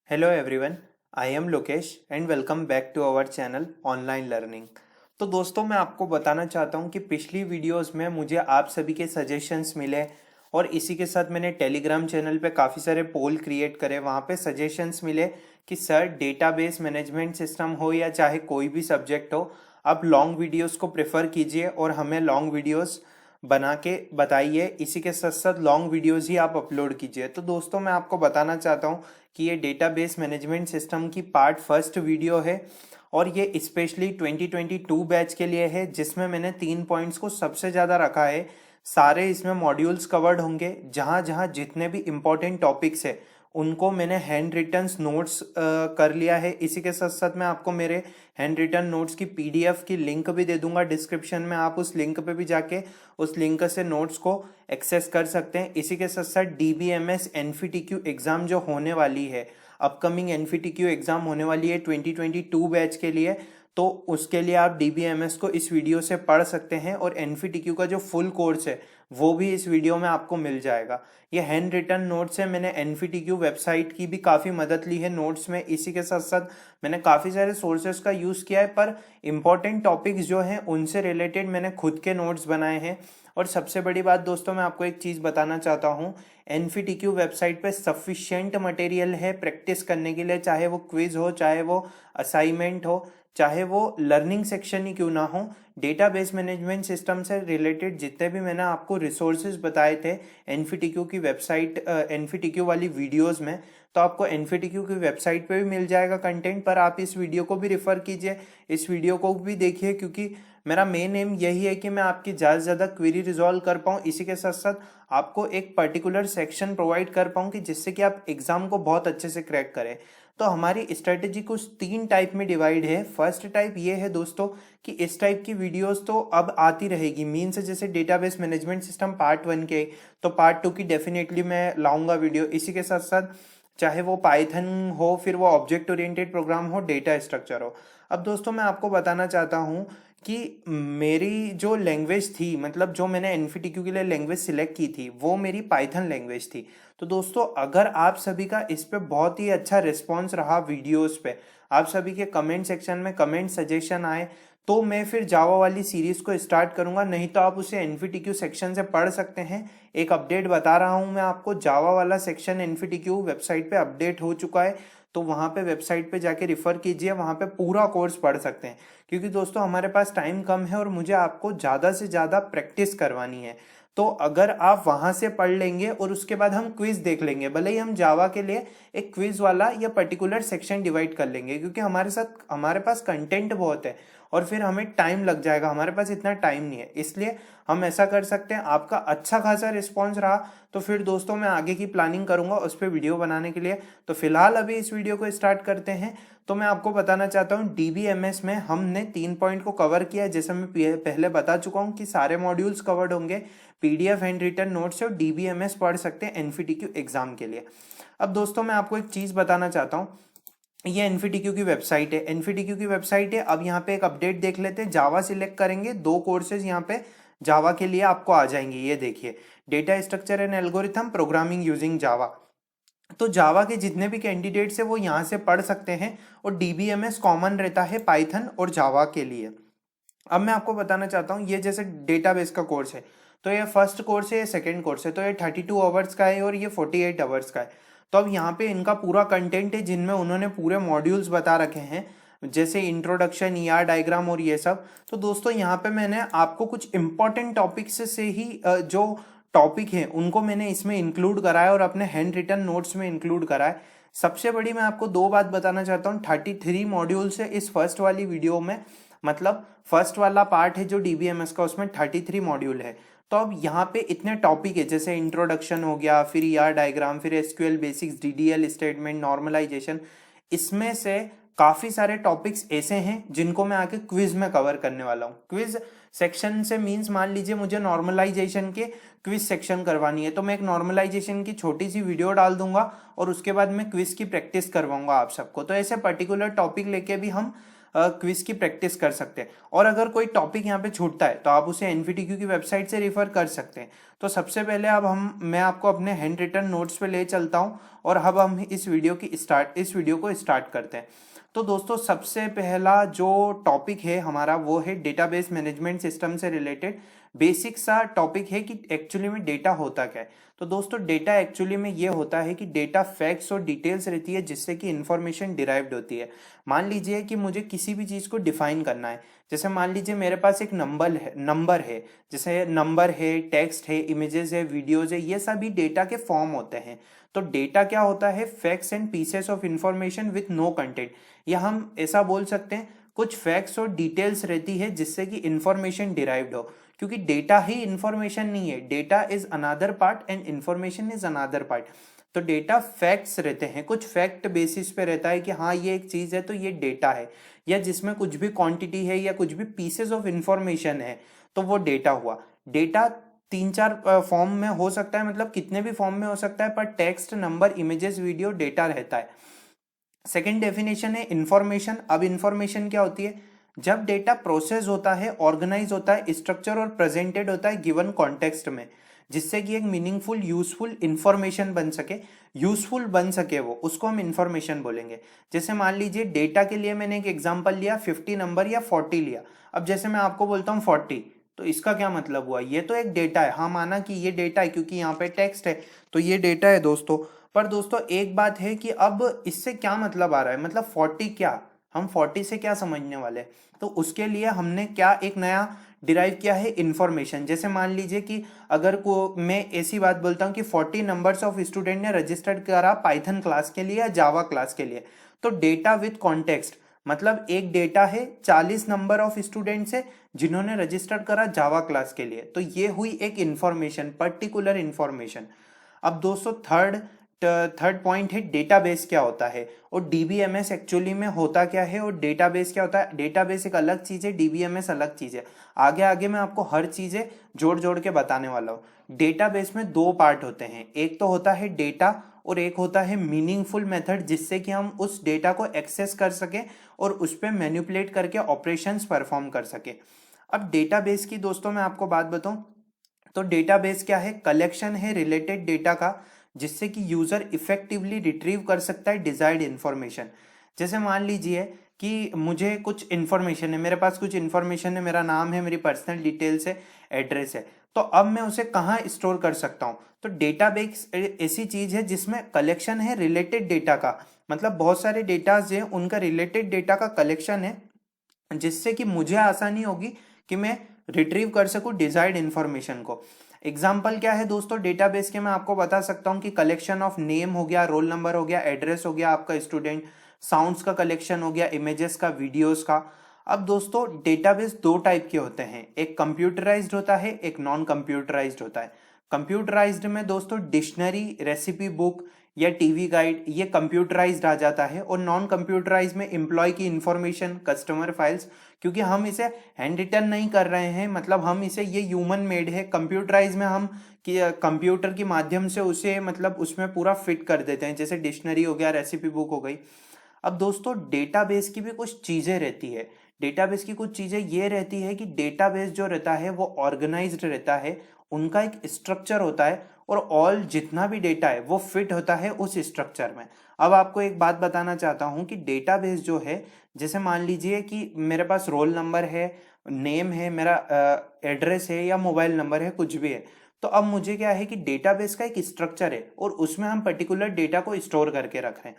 Hello everyone, I am Lokesh and welcome back to our channel online learning. तो दोस्तों, मैं आपको बताना चाहता हूं कि पिछली वीडियोस में मुझे आप सभी के सजेशंस मिले और इसी के साथ मैंने टेलीग्राम चैनल पे काफ़ी सारे पोल क्रिएट करे। वहाँ पे सजेशंस मिले कि सर, डेटाबेस मैनेजमेंट सिस्टम हो या चाहे कोई भी सब्जेक्ट हो, आप लॉन्ग वीडियोस को प्रेफर कीजिए और हमें लॉन्ग वीडियोस बना के बताइए। इसी के साथ साथ लॉन्ग वीडियोस ही आप अपलोड कीजिए। तो दोस्तों, मैं आपको बताना चाहता हूँ कि ये डेटाबेस मैनेजमेंट सिस्टम की पार्ट फर्स्ट वीडियो है और ये स्पेशली 2022 बैच के लिए है, जिसमें मैंने 3 पॉइंट्स को सबसे ज़्यादा रखा है। सारे इसमें मॉड्यूल्स कवर्ड होंगे। जहाँ जहाँ जितने भी इम्पोर्टेंट टॉपिक्स है उनको मैंने हैंड रिटन नोट्स कर लिया है। इसी के साथ साथ मैं आपको मेरे हैंड रिटन नोट्स की पीडीएफ की लिंक भी दे दूंगा डिस्क्रिप्शन में। आप उस लिंक पे भी जाके उस लिंक से नोट्स को एक्सेस कर सकते हैं। इसी के साथ साथ डीबीएमएस एनफीटीक्यू एग्जाम जो होने वाली है, अपकमिंग एनफीटीक्यू एग्जाम होने वाली है 2022 बैच के लिए, तो उसके लिए आप डीबीएमएस को इस वीडियो से पढ़ सकते हैं और एनफीटीक्यू का जो फुल कोर्स है वो भी इस वीडियो में आपको मिल जाएगा। ये हैंड रिटन नोट्स है। मैंने एनफीटीक्यू वेबसाइट की भी काफ़ी मदद ली है नोट्स में। इसी के साथ साथ मैंने काफ़ी सारे सोर्सेस का यूज़ किया है, पर इंपॉर्टेंट टॉपिक्स जो हैं उनसे रिलेटेड मैंने खुद के नोट्स बनाए हैं। और सबसे बड़ी बात दोस्तों, मैं आपको एक चीज़ बताना चाहता हूँ, एनफीटीक्यू वेबसाइट पे सफिशिएंट मटेरियल है प्रैक्टिस करने के लिए। चाहे वो क्विज हो, चाहे वो असाइनमेंट हो, चाहे वो लर्निंग सेक्शन ही क्यों ना हो, डेटाबेस मैनेजमेंट सिस्टम से रिलेटेड जितने भी मैंने आपको रिसोर्सेज बताए थे एनफीटीक्यू की वेबसाइट, एनफीटीक्यू वाली वीडियोस में, तो आपको एनफीटीक्यू की वेबसाइट पे भी मिल जाएगा कंटेंट। पर आप इस वीडियो को भी रिफर कीजिए, इस वीडियो को भी देखिए, क्योंकि मेरा मेन एम यही है कि मैं आपकी ज़्यादा से ज़्यादा क्वेरी रिजॉल्व कर पाऊँ। इसी के साथ साथ आपको एक पर्टिकुलर सेक्शन प्रोवाइड कर पाऊँ कि जिससे कि आप एग्जाम को बहुत अच्छे से क्रैक करें। तो हमारी स्ट्रेटेजी कुछ 3 टाइप में डिवाइड है। फर्स्ट टाइप ये है दोस्तों कि इस टाइप की वीडियोस तो अब आती रहेगी। मीन्स जैसे डेटाबेस मैनेजमेंट सिस्टम पार्ट 1 के, तो पार्ट 2 की डेफिनेटली मैं लाऊंगा वीडियो। इसी के साथ साथ चाहे वो पाइथन हो, फिर वो ऑब्जेक्ट ओरिएंटेड प्रोग्राम हो, डेटा स्ट्रक्चर हो। अब दोस्तों, मैं आपको बताना चाहता हूँ कि मेरी जो लैंग्वेज थी, मतलब जो मैंने एनफीटीक्यू के लिए लैंग्वेज सिलेक्ट की थी, वो मेरी पाइथन लैंग्वेज थी। तो दोस्तों, अगर आप सभी का इस पे बहुत ही अच्छा रिस्पॉन्स रहा वीडियोस पे, आप सभी के कमेंट सेक्शन में कमेंट सजेशन आए, तो मैं फिर जावा वाली सीरीज को स्टार्ट करूंगा। नहीं तो आप उसे एनफीटीक्यू सेक्शन से पढ़ सकते हैं। एक अपडेट बता रहा हूं मैं आपको, जावा वाला सेक्शन एनफीटीक्यू वेबसाइट पे अपडेट हो चुका है। तो वहां पे वेबसाइट पे जाके रिफर कीजिए, वहां पे पूरा कोर्स पढ़ सकते हैं। क्योंकि दोस्तों, हमारे पास टाइम कम है और मुझे आपको ज़्यादा से ज़्यादा प्रैक्टिस करवानी है। तो अगर आप वहां से पढ़ लेंगे और उसके बाद हम क्विज देख लेंगे, भले ही हम जावा के लिए एक क्विज वाला या पर्टिकुलर सेक्शन डिवाइड कर लेंगे, क्योंकि हमारे पास कंटेंट बहुत है और फिर हमें टाइम लग जाएगा। हमारे पास इतना टाइम नहीं है, इसलिए हम ऐसा कर सकते हैं। आपका अच्छा खासा रिस्पॉन्स रहा तो फिर दोस्तों मैं आगे की प्लानिंग करूंगा उस पर वीडियो बनाने के लिए। तो फिलहाल अभी इस वीडियो को स्टार्ट करते हैं। तो मैं आपको बताना चाहता हूँ, डीबीएमएस में हमने 3 पॉइंट को कवर किया है। जैसे मैं पहले बता चुका हूँ कि सारे मॉड्यूल्स कवर्ड होंगे, पीडीएफ हैंड रिटन नोट्स से, और डीबीएमएस पढ़ सकते हैं एनफीटीक्यू एग्जाम के लिए। अब दोस्तों, मैं आपको एक चीज़ बताना चाहता हूँ, ये एनफीटीक्यू की वेबसाइट है। एनफीटीक्यू की वेबसाइट है। अब यहाँ पे एक अपडेट देख लेते हैं। जावा सिलेक्ट करेंगे, 2 कोर्सेज यहाँ पे जावा के लिए आपको आ जाएंगे। ये देखिए, data structure and algorithm programming using Java. तो जावा के जितने भी कैंडिडेट्स है वो यहाँ से पढ़ सकते हैं और डीबीएमएस कॉमन रहता है पाइथन और जावा के लिए। अब मैं आपको बताना चाहता हूँ, ये जैसे डेटाबेस का कोर्स है, तो ये फर्स्ट कोर्स है, ये सेकंड कोर्स है। तो ये 32 आवर्स का है और ये 48 आवर्स का है। तो अब यहाँ पे इनका पूरा कंटेंट है, जिनमें उन्होंने पूरे मॉड्यूल्स बता रखे हैं, जैसे इंट्रोडक्शन, ईआर डायग्राम और ये सब। तो दोस्तों, यहाँ पे मैंने आपको कुछ इंपॉर्टेंट टॉपिक्स से ही जो टॉपिक है उनको मैंने इसमें इंक्लूड करा है और अपने हैंड रिटन नोट्स में इंक्लूड करा है। सबसे बड़ी मैं आपको 2 बात बताना चाहता हूँ। 33 मॉड्यूल्स है इस फर्स्ट वाली वीडियो में। मतलब फर्स्ट वाला पार्ट है जो डीबीएमएस का, उसमें 33 मॉड्यूल है। तो अब यहाँ पे इतने टॉपिक है, जैसे इंट्रोडक्शन हो गया, फिर ईआर डायग्राम, फिर SQL basics, DDL statement, normalisation. इसमें से काफी सारे टॉपिक्स ऐसे हैं जिनको मैं आके क्विज में कवर करने वाला हूँ। क्विज सेक्शन से मीन्स, मान लीजिए मुझे नॉर्मलाइजेशन के क्विज सेक्शन करवानी है, तो मैं एक नॉर्मलाइजेशन की छोटी सी वीडियो डाल दूंगा और उसके बाद मैं क्विज की प्रैक्टिस करवाऊंगा आप सबको। तो ऐसे पर्टिकुलर टॉपिक लेके भी हम क्विज की प्रैक्टिस कर सकते हैं। और अगर कोई टॉपिक यहाँ पे छूटता है तो आप उसे एनवीटीक्यू की वेबसाइट से रिफर कर सकते हैं। तो सबसे पहले अब मैं आपको अपने हैंड रिटन नोट्स पे ले चलता हूँ और अब हम इस वीडियो को स्टार्ट करते हैं। तो दोस्तों सबसे पहला जो टॉपिक है हमारा वो है डेटाबेस मैनेजमेंट सिस्टम से रिलेटेड बेसिक सा टॉपिक है कि एक्चुअली में डेटा होता क्या है। तो दोस्तों डेटा एक्चुअली में ये होता है कि डेटा फैक्ट्स और डिटेल्स रहती है जिससे कि इंफॉर्मेशन डिराइव्ड होती है। मान लीजिए कि मुझे किसी भी चीज़ को डिफाइन करना है, जैसे मान लीजिए मेरे पास एक नंबर है, जैसे नंबर है, टेक्स्ट है, इमेजेस है, वीडियोज है, ये सभी डेटा के फॉर्म होते हैं। तो डेटा क्या होता है? Facts and pieces of information with no content, या हम ऐसा बोल सकते हैं कुछ फैक्ट्स और डिटेल्स रहती है जिससे कि इंफॉर्मेशन डिराइव्ड हो, क्योंकि डेटा ही इंफॉर्मेशन नहीं है। Data is another part and information is another part. तो डेटा फैक्ट्स रहते हैं, कुछ फैक्ट बेसिस पे रहता है कि हाँ ये एक चीज है तो ये डेटा है, या जिसमें कुछ भी क्वांटिटी है या कुछ भी पीसेस ऑफ इंफॉर्मेशन है तो वो डेटा हुआ। डेटा 3-4 फॉर्म में हो सकता है, मतलब कितने भी फॉर्म में हो सकता है, पर text, number, images, video data रहता है। सेकेंड डेफिनेशन है इंफॉर्मेशन। अब इंफॉर्मेशन क्या होती है? जब डेटा प्रोसेस होता है, ऑर्गेनाइज होता है, स्ट्रक्चर और प्रेजेंटेड होता है गिवन कॉन्टेक्स्ट में, जिससे कि एक मीनिंगफुल यूजफुल इंफॉर्मेशन बन सके, यूजफुल बन सके वो, उसको हम इंफॉर्मेशन बोलेंगे। जैसे मान लीजिए डेटा के लिए मैंने एक एग्जांपल लिया, 50 नंबर या 40 लिया। अब जैसे मैं आपको बोलता हूँ 40, तो इसका क्या मतलब हुआ? ये तो एक डेटा है, हाँ माना कि ये डेटा है क्योंकि यहाँ पे टेक्स्ट है तो ये डेटा है दोस्तों। पर दोस्तों एक बात है कि अब इससे क्या मतलब आ रहा है, मतलब 40 क्या, हम 40 से क्या समझने वाले हैं? तो उसके लिए हमने क्या एक नया डिराइव किया है, इंफॉर्मेशन। जैसे मान लीजिए कि अगर को मैं ऐसी बात बोलता हूँ कि 40 नंबर्स ऑफ स्टूडेंट ने रजिस्टर्ड करा पाइथन क्लास के लिए या जावा क्लास के लिए, तो डेटा विथ कॉन्टेक्स्ट, मतलब एक डेटा है 40 नंबर ऑफ स्टूडेंट्स है जिन्होंने रजिस्टर्ड करा जावा क्लास के लिए, तो ये हुई एक इंफॉर्मेशन, पर्टिकुलर इंफॉर्मेशन। अब दोस्तों थर्ड पॉइंट है डेटाबेस क्या होता है और डीबीएमएस एक्चुअली में होता क्या है और डेटाबेस क्या होता है। डेटाबेस एक अलग चीज है, डीबीएमएस अलग चीज है। आगे आगे मैं आपको हर चीजें जोड़ जोड़ के बताने वाला हूँ। डेटाबेस में दो पार्ट होते हैं, एक तो होता है डेटा और एक होता है मीनिंगफुल मेथड, जिससे कि हम उस डेटा को एक्सेस कर सकें और उस पर मैनिपुलेट करके ऑपरेशंस परफॉर्म कर सके। अब डेटाबेस की दोस्तों मैं आपको बात बताऊं तो डेटाबेस क्या है? कलेक्शन है रिलेटेड डेटा का, जिससे कि यूजर इफेक्टिवली रिट्रीव कर सकता है डिजायर्ड इंफॉर्मेशन। जैसे मान लीजिए कि मुझे कुछ इंफॉर्मेशन है, मेरे पास कुछ इंफॉर्मेशन है, मेरा नाम है, मेरी पर्सनल डिटेल्स है, एड्रेस है, तो अब मैं उसे कहाँ स्टोर कर सकता हूँ? तो डेटाबेस ऐसी चीज है जिसमें कलेक्शन है रिलेटेड डेटा का, मतलब बहुत सारे डेटाज हैं, उनका रिलेटेड डेटा का कलेक्शन है, जिससे कि मुझे आसानी होगी कि मैं रिट्रीव कर सकूं डिजायर्ड इंफॉर्मेशन को। एग्जाम्पल क्या है दोस्तों डेटाबेस के? मैं आपको बता सकता हूं कि कलेक्शन ऑफ नेम हो गया, रोल नंबर हो गया, एड्रेस हो गया आपका स्टूडेंट, साउंड्स का कलेक्शन हो गया, इमेजेस का, वीडियोस का। अब दोस्तों डेटाबेस दो टाइप के होते हैं, एक कंप्यूटराइज्ड होता है, एक नॉन कंप्यूटराइज्ड होता है। कंप्यूटराइज्ड में दोस्तों डिक्शनरी, रेसिपी बुक या टीवी गाइड, ये कंप्यूटराइज्ड आ जाता है। और नॉन कंप्यूटराइज्ड में एम्प्लॉय की इंफॉर्मेशन, कस्टमर फाइल्स, क्योंकि हम इसे हैंड रिटन नहीं कर रहे हैं, मतलब हम इसे, ये ह्यूमन मेड है। कंप्यूटराइज में हम कंप्यूटर के माध्यम से उसे मतलब उसमें पूरा फिट कर देते हैं, जैसे डिक्शनरी हो गया, रेसिपी बुक हो गई। अब दोस्तों डेटाबेस की भी कुछ चीजें रहती है। डेटाबेस की कुछ चीजें ये रहती है कि डेटाबेस जो रहता है वो ऑर्गेनाइज्ड रहता है, उनका एक स्ट्रक्चर होता है और ऑल जितना भी डेटा है वो फिट होता है उस स्ट्रक्चर में। अब आपको एक बात बताना चाहता हूं कि डेटाबेस जो है, जैसे मान लीजिए कि मेरे पास रोल नंबर है, नेम है, मेरा एड्रेस है या मोबाइल नंबर है, कुछ भी है, तो अब मुझे क्या है कि डेटाबेस का एक स्ट्रक्चर है और उसमें हम पर्टिकुलर डेटा को स्टोर करके रख रहे हैं।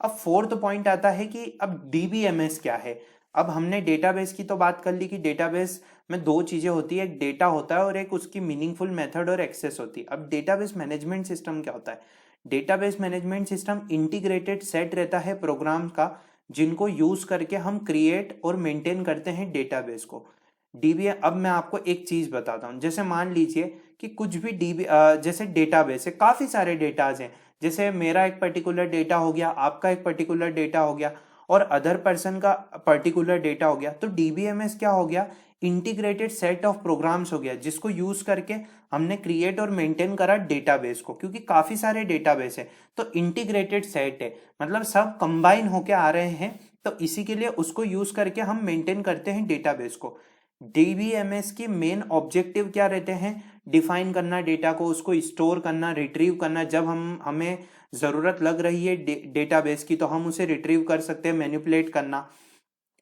अब फोर्थ पॉइंट आता है कि अब डीबीएमएस क्या है। अब हमने डेटाबेस की तो बात कर ली कि डेटाबेस में दो चीजें होती है, एक डेटा होता है और एक उसकी मीनिंगफुल मेथड और एक्सेस होती है। अब डेटाबेस मैनेजमेंट सिस्टम क्या होता है? Database management system integrated set रहता है प्रोग्राम का, जिनको यूज करके हम क्रिएट और मेंटेन करते हैं डेटाबेस को। डीबी, अब मैं आपको एक चीज बताता हूँ, जैसे मान लीजिए कि कुछ भी जैसे डेटाबेस है, काफी सारे डेटाज हैं, जैसे मेरा एक पर्टिकुलर डेटा हो गया, आपका एक पर्टिकुलर डेटा हो गया और अदर पर्सन का पर्टिकुलर डेटा हो गया। तो डीबीएमएस क्या हो गया? इंटीग्रेटेड सेट ऑफ प्रोग्राम्स हो गया, जिसको यूज करके हमने क्रिएट और मेंटेन करा डेटाबेस को, क्योंकि काफी सारे डेटाबेस है तो इंटीग्रेटेड सेट है, मतलब सब कंबाइन होके आ रहे हैं तो इसी के लिए उसको यूज करके हम मेंटेन करते हैं डेटाबेस को। डीबीएमएस की मेन ऑब्जेक्टिव क्या रहते हैं? डिफाइन करना डेटा को, उसको स्टोर करना, रिट्रीव करना। जब हमें जरूरत लग रही है डेटाबेस की तो हम उसे रिट्रीव कर सकते हैं, मैनिपुलेट करना,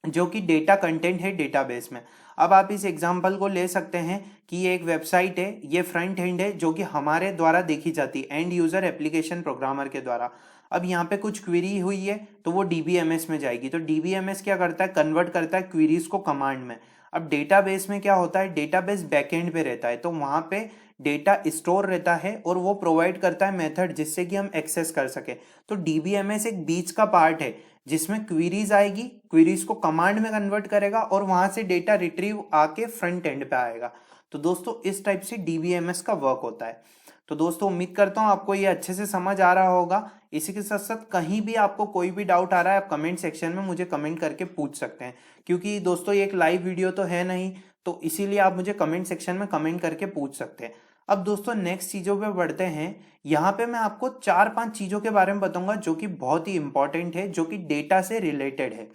जो कि डेटा कंटेंट है डेटाबेस में। अब आप इस एग्जांपल को ले सकते हैं कि ये एक वेबसाइट है, ये फ्रंट एंड है जो कि हमारे द्वारा देखी जाती है, एंड यूजर एप्लीकेशन प्रोग्रामर के द्वारा। अब यहाँ पे कुछ क्वेरी हुई है तो वो डीबीएमएस में जाएगी। तो डीबीएमएस क्या करता है? कन्वर्ट करता है क्वेरीज को कमांड में। अब डेटाबेस में क्या होता है? डेटाबेस बैकएंड पे रहता है, तो वहां पे डेटा स्टोर रहता है और वो प्रोवाइड करता है मेथड जिससे कि हम एक्सेस कर सके। तो डीबीएमएस एक बीच का पार्ट है जिसमें क्वेरीज आएगी, क्वेरीज को कमांड में कन्वर्ट करेगा और वहां से डेटा रिट्रीव आके फ्रंट एंड पे आएगा। तो दोस्तों इस टाइप से डीबीएमएस का वर्क होता है। तो दोस्तों उम्मीद करता हूं आपको ये अच्छे से समझ आ रहा होगा। इसी के साथ साथ कहीं भी आपको कोई भी डाउट आ रहा है आप कमेंट सेक्शन में मुझे कमेंट करके पूछ सकते हैं, क्योंकि दोस्तों ये एक लाइव वीडियो तो है नहीं, तो इसीलिए आप मुझे कमेंट सेक्शन में कमेंट करके पूछ सकते हैं। अब दोस्तों नेक्स्ट चीजों पे बढ़ते हैं। यहाँ पे मैं आपको 4-5 चीजों के बारे में बताऊंगा जो कि बहुत ही इंपॉर्टेंट है, जो कि डेटा से रिलेटेड है।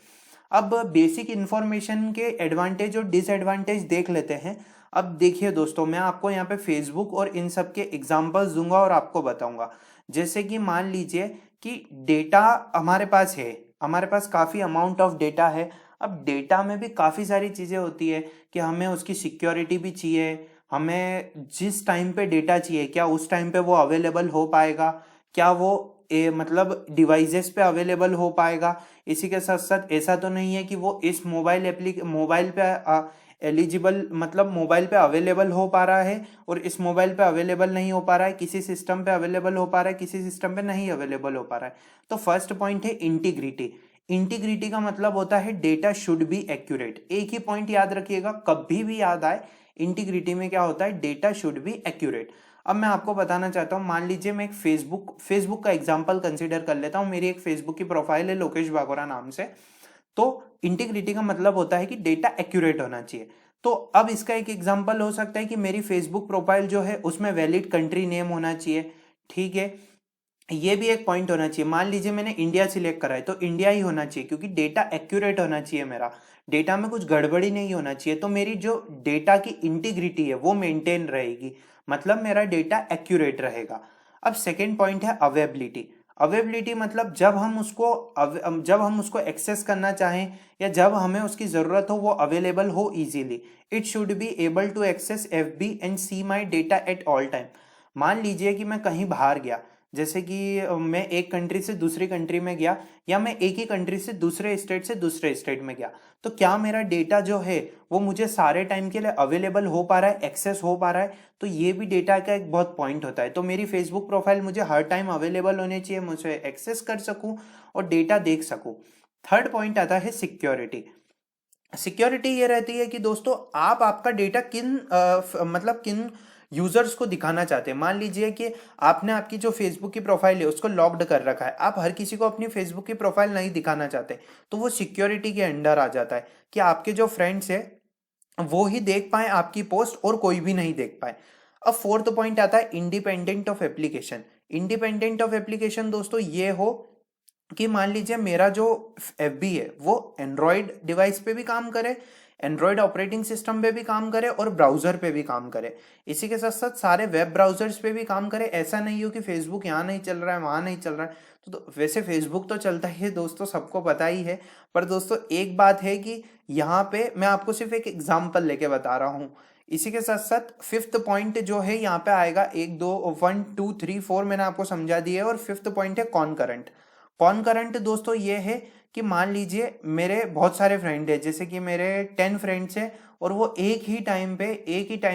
अब बेसिक इंफॉर्मेशन के एडवांटेज और डिसएडवांटेज देख लेते हैं। अब देखिए दोस्तों, मैं आपको यहाँ पे फेसबुक और इन सब के एग्जांपल्स दूंगा और आपको बताऊंगा। जैसे कि मान लीजिए कि डेटा हमारे पास है, हमारे पास काफ़ी अमाउंट ऑफ डेटा है। अब डेटा में भी काफ़ी सारी चीज़ें होती है कि हमें उसकी सिक्योरिटी भी चाहिए, हमें जिस टाइम पे डेटा चाहिए क्या उस टाइम पे वो अवेलेबल हो पाएगा, क्या वो मतलब डिवाइसेस पे अवेलेबल हो पाएगा। इसी के साथ साथ ऐसा तो नहीं है कि वो इस मोबाइल पे एलिजिबल, मतलब मोबाइल पे अवेलेबल हो पा रहा है और इस मोबाइल पे अवेलेबल नहीं हो पा रहा है, किसी सिस्टम पे अवेलेबल हो पा रहा है, किसी सिस्टम पे नहीं अवेलेबल हो पा रहा है। तो फर्स्ट पॉइंट है इंटीग्रिटी। इंटीग्रिटी का मतलब होता है डेटा शुड बी एक्यूरेट। एक ही पॉइंट याद रखिएगा, कभी भी याद आए, इंटीग्रिटी में क्या होता है? Data should be accurate. अब मैं आपको बताना चाहता हूँ, मान लीजिए मैं एक फेसबुक का एग्जांपल कंसीडर कर लेता हूँ। मेरी एक फेसबुक की प्रोफाइल है लोकेश बागोरा नाम से। तो इंटीग्रिटी का मतलब होता है कि डेटा एक्यूरेट होना चाहिए। तो अब इसका एक एग्जांपल हो सकता है कि मेरी फेसबुक प्रोफाइल जो है उसमें वैलिड कंट्री नेम होना चाहिए, ठीक है। ये भी एक पॉइंट होना चाहिए। मान लीजिए मैंने इंडिया सिलेक्ट करा है तो इंडिया ही होना चाहिए, क्योंकि डेटा एक्यूरेट होना चाहिए, मेरा डेटा में कुछ गड़बड़ी नहीं होना चाहिए। तो मेरी जो डेटा की इंटीग्रिटी है वो मेंटेन रहेगी, मतलब मेरा डेटा एक्यूरेट रहेगा। अब सेकेंड पॉइंट है अवेबिलिटी। अवेबिलिटी मतलब जब हम उसको एक्सेस करना चाहें या जब हमें उसकी जरूरत हो वो अवेलेबल हो easily. It should be able to access FB and see my data at all time. मान लीजिए कि मैं कहीं बाहर गया, जैसे कि मैं एक कंट्री से दूसरी कंट्री में गया, या मैं एक ही कंट्री से दूसरे स्टेट में गया, तो क्या मेरा डेटा जो है वो मुझे सारे टाइम के लिए अवेलेबल हो पा रहा है, एक्सेस हो पा रहा है? तो ये भी डेटा का एक बहुत पॉइंट होता है। तो मेरी फेसबुक प्रोफाइल मुझे हर टाइम अवेलेबल होनी चाहिए, मुझे एक्सेस कर सकूं और डेटा देख सकूं। थर्ड पॉइंट आता है सिक्योरिटी। सिक्योरिटी ये रहती है कि दोस्तों आप आपका डेटा मतलब किन यूजर्स को दिखाना चाहते हैं। मान लीजिए कि आपने आपकी जो फेसबुक की प्रोफाइल है उसको लॉक्ड कर रखा है, आप हर किसी को अपनी फेसबुक की प्रोफाइल नहीं दिखाना चाहते, तो वो सिक्योरिटी के अंडर आ जाता है कि आपके जो फ्रेंड्स है वो ही देख पाए आपकी पोस्ट और कोई भी नहीं देख पाए। अब फोर्थ पॉइंट आता है independent of application. Independent of application दोस्तों ये हो कि मान लीजिए मेरा जो एफबी है वो एंड्रॉयड डिवाइस पे भी काम करे, एंड्रॉयड ऑपरेटिंग सिस्टम पे भी काम करे और ब्राउजर पे भी काम करे। इसी के साथ साथ सारे वेब ब्राउजर्स पे भी काम करे। ऐसा नहीं हो कि फेसबुक यहाँ नहीं चल रहा है वहाँ नहीं चल रहा है। तो वैसे फेसबुक तो चलता ही है दोस्तों, सबको पता ही है। पर दोस्तों एक बात है कि यहाँ पे मैं आपको सिर्फ एक एग्जाम्पल लेके बता रहा हूँ। इसी के साथ साथ फिफ्थ पॉइंट जो है यहाँ पे आएगा, 1 2 1 2 3 4 मैंने आपको समझा दिया है। और फिफ्थ पॉइंट है कॉनकरेंट। कॉनकरेंट दोस्तों ये है कि मान लीजिए मेरे बहुत सारे फ्रेंड है, जैसे कि मेरे 10 फ्रेंड्स हैं और वो एक ही टाइम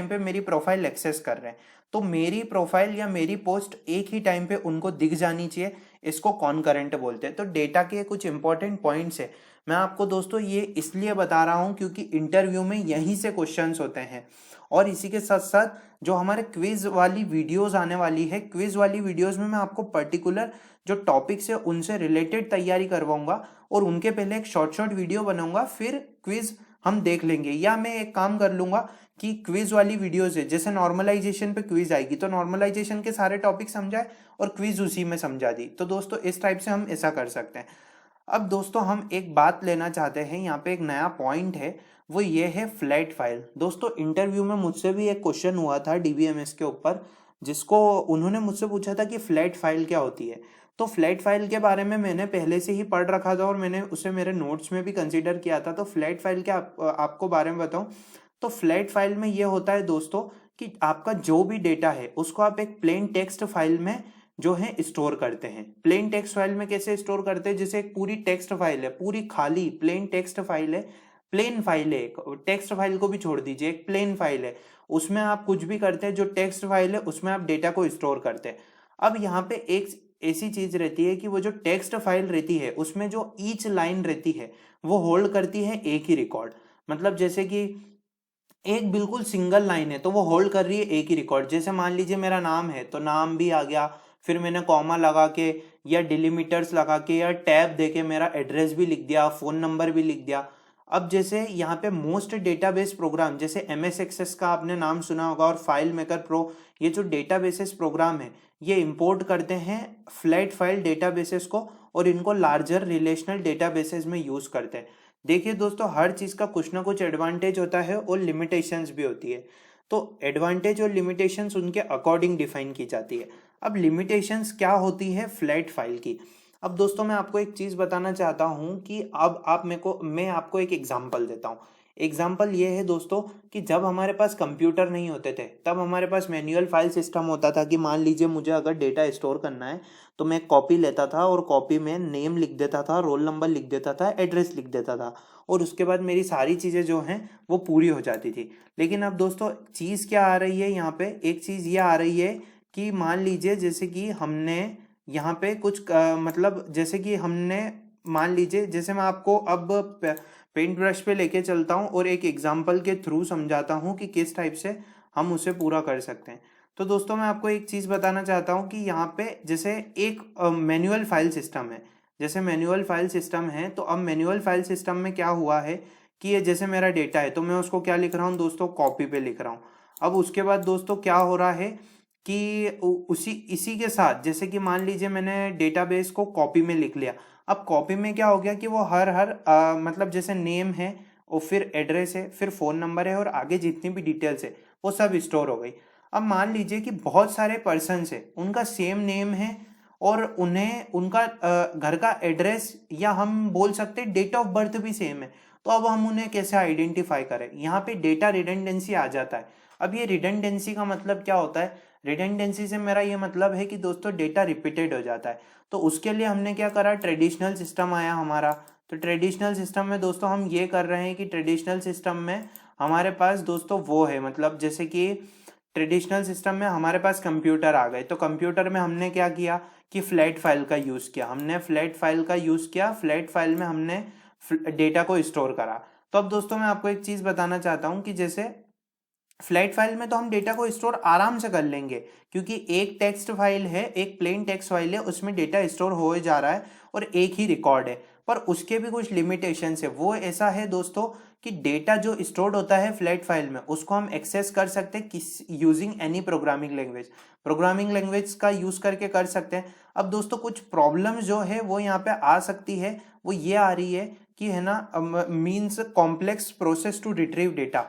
पे मेरी प्रोफाइल एक्सेस कर रहे हैं, तो मेरी प्रोफाइल या मेरी पोस्ट एक ही टाइम पे उनको दिख जानी चाहिए। इसको कॉनकरेंट बोलते हैं। तो डेटा के कुछ इंपॉर्टेंट पॉइंट्स है। मैं आपको दोस्तों ये इसलिए बता रहा हूँ क्योंकि इंटरव्यू में यहीं से क्वेश्चंस होते हैं। और इसी के साथ साथ जो हमारे क्विज वाली वीडियोस आने वाली है, क्विज वाली वीडियोस में मैं आपको पर्टिकुलर जो टॉपिक्स है उनसे रिलेटेड तैयारी करवाऊंगा और उनके पहले एक शॉर्ट वीडियो बनाऊंगा, फिर क्विज हम देख लेंगे। या मैं एक काम कर लूंगा कि क्विज वाली वीडियोस है, जैसे नॉर्मलाइजेशन पे क्विज आएगी तो नॉर्मलाइजेशन के सारे टॉपिक समझाए और क्विज उसी में समझा दी। तो दोस्तों इस टाइप से हम ऐसा कर सकते हैं। अब दोस्तों हम एक बात लेना चाहते हैं, यहाँ पे एक नया पॉइंट है, वो ये है फ्लैट फाइल। दोस्तों इंटरव्यू में मुझसे भी एक क्वेश्चन हुआ था डीबीएमएस के ऊपर, जिसको उन्होंने मुझसे पूछा था कि फ्लैट फाइल क्या होती है। तो फ्लैट फाइल के बारे में मैंने पहले से ही पढ़ रखा था और मैंने उसे मेरे नोट्स में भी कंसीडर किया था। तो फ्लैट फाइल के आपको बारे में बताऊं, तो फ्लैट फाइल में ये होता है दोस्तों कि आपका जो भी डेटा है उसको आप एक प्लेन टेक्स्ट फाइल में जो है स्टोर करते हैं। प्लेन टेक्स्ट फाइल में कैसे स्टोर करते हैं, जैसे एक पूरी टेक्स्ट फाइल है, पूरी खाली प्लेन टेक्स्ट फाइल है, प्लेन फाइल है, टेक्स्ट फाइल को भी छोड़ दीजिए, एक प्लेन फाइल है, उसमें आप कुछ भी करते हैं, जो टेक्स्ट फाइल है उसमें आप डेटा को स्टोर करते हैं। अब यहाँ पे एक ऐसी चीज रहती है कि वो जो टेक्स्ट फाइल रहती है उसमें जो ईच लाइन रहती है वो होल्ड करती है एक ही रिकॉर्ड। मतलब जैसे कि एक बिल्कुल सिंगल लाइन है तो वो होल्ड कर रही है एक ही रिकॉर्ड। जैसे मान लीजिए मेरा नाम है तो नाम भी आ गया, फिर मैंने कॉमा लगा के या डिलीमीटर्स लगा के या टैब देके मेरा एड्रेस भी लिख दिया, फोन नंबर भी लिख दिया। अब जैसे यहाँ पे मोस्ट डेटाबेस प्रोग्राम, जैसे MS एक्सेस का आपने नाम सुना होगा और फाइल मेकर प्रो, ये जो डेटाबेसेस प्रोग्राम है ये इंपोर्ट करते हैं फ्लैट फाइल डेटाबेसेस को और इनको लार्जर रिलेशनल डेटाबेसेस में यूज करते हैं। देखिए दोस्तों, हर चीज का कुछ ना कुछ एडवांटेज होता है और लिमिटेशंस भी होती है। तो एडवांटेज और लिमिटेशंस उनके अकॉर्डिंग डिफाइन की जाती है। अब लिमिटेशंस क्या होती है फ्लैट फाइल की। अब दोस्तों मैं आपको एक चीज बताना चाहता हूं कि अब आप मैं आपको एक एग्जांपल देता हूं। एग्जांपल ये है दोस्तों कि जब हमारे पास कंप्यूटर नहीं होते थे तब हमारे पास मैन्युअल फाइल सिस्टम होता था कि मान लीजिए मुझे अगर डेटा स्टोर करना है तो मैं कॉपी लेता था और कॉपी में नेम लिख देता था, रोल नंबर लिख देता था, एड्रेस लिख देता था और उसके बाद मेरी सारी चीज़ें जो हैं वो पूरी हो जाती थी। लेकिन अब दोस्तों चीज़ क्या आ रही है यहाँ पे, एक चीज़ ये आ रही है कि मान लीजिए जैसे कि हमने यहाँ पे कुछ मतलब जैसे कि हमने मान लीजिए, जैसे मैं आपको अब पेंट ब्रश पे लेके चलता हूँ और एक एग्जाम्पल के थ्रू समझाता हूँ कि किस टाइप से हम उसे पूरा कर सकते हैं। तो दोस्तों मैं आपको एक चीज़ बताना चाहता हूँ कि यहाँ पे जैसे एक मैनुअल फाइल सिस्टम है, जैसे मैनुअल फाइल सिस्टम है, तो अब मैनुअल फाइल सिस्टम में क्या हुआ है कि ये जैसे मेरा डेटा है तो मैं उसको क्या लिख रहा हूँ दोस्तों, कॉपी पे लिख रहा हूँ। अब उसके बाद दोस्तों क्या हो रहा है कि उसी इसी के साथ जैसे कि मान लीजिए मैंने डेटाबेस को कॉपी में लिख लिया। अब कॉपी में क्या हो गया कि वो हर हर मतलब जैसे नेम है और फिर एड्रेस है, फिर फ़ोन नंबर है और आगे जितनी भी डिटेल्स है वो सब स्टोर हो गई। अब मान लीजिए कि बहुत सारे पर्सन्स है, उनका सेम नेम है और उन्हें उनका घर का एड्रेस या हम बोल सकते हैं डेट ऑफ बर्थ भी सेम है। तो अब हम उन्हें कैसे आइडेंटिफाई करें, यहाँ पे डेटा रिडंडेंसी आ जाता है। अब ये रिडंडेंसी का मतलब क्या होता है, रिडंडेंसी से मेरा ये मतलब है कि दोस्तों डेटा रिपीटेड हो जाता है। तो उसके लिए हमने क्या करा, ट्रेडिशनल सिस्टम आया हमारा। तो ट्रेडिशनल सिस्टम में दोस्तों हम ये कर रहे हैं कि ट्रेडिशनल सिस्टम में हमारे पास दोस्तों वो है, मतलब जैसे कि ट्रेडिशनल सिस्टम में हमारे पास कंप्यूटर आ गए, तो कंप्यूटर में हमने क्या किया कि फ्लैट फाइल का यूज़ किया, हमने फ्लैट फाइल का यूज़ किया, फ्लैट फाइल में हमने डेटा को स्टोर करा। तो अब दोस्तों मैं आपको एक चीज़ बताना चाहता हूँ कि जैसे फ्लैट फाइल में तो हम डेटा को स्टोर आराम से कर लेंगे, क्योंकि एक टेक्स्ट फाइल है, एक प्लेन टेक्स्ट फाइल है, उसमें डेटा स्टोर हो जा रहा है और एक ही रिकॉर्ड है। पर उसके भी कुछ लिमिटेशंस है। वो ऐसा है दोस्तों कि डेटा जो स्टोर्ड होता है फ्लैट फाइल में उसको हम एक्सेस कर सकते हैं किस using any programming language, programming language का यूज करके कर सकते हैं। अब दोस्तों कुछ प्रॉब्लम जो है वो यहाँ पे आ सकती है, वो ये आ रही है कि है ना, means complex process to retrieve data.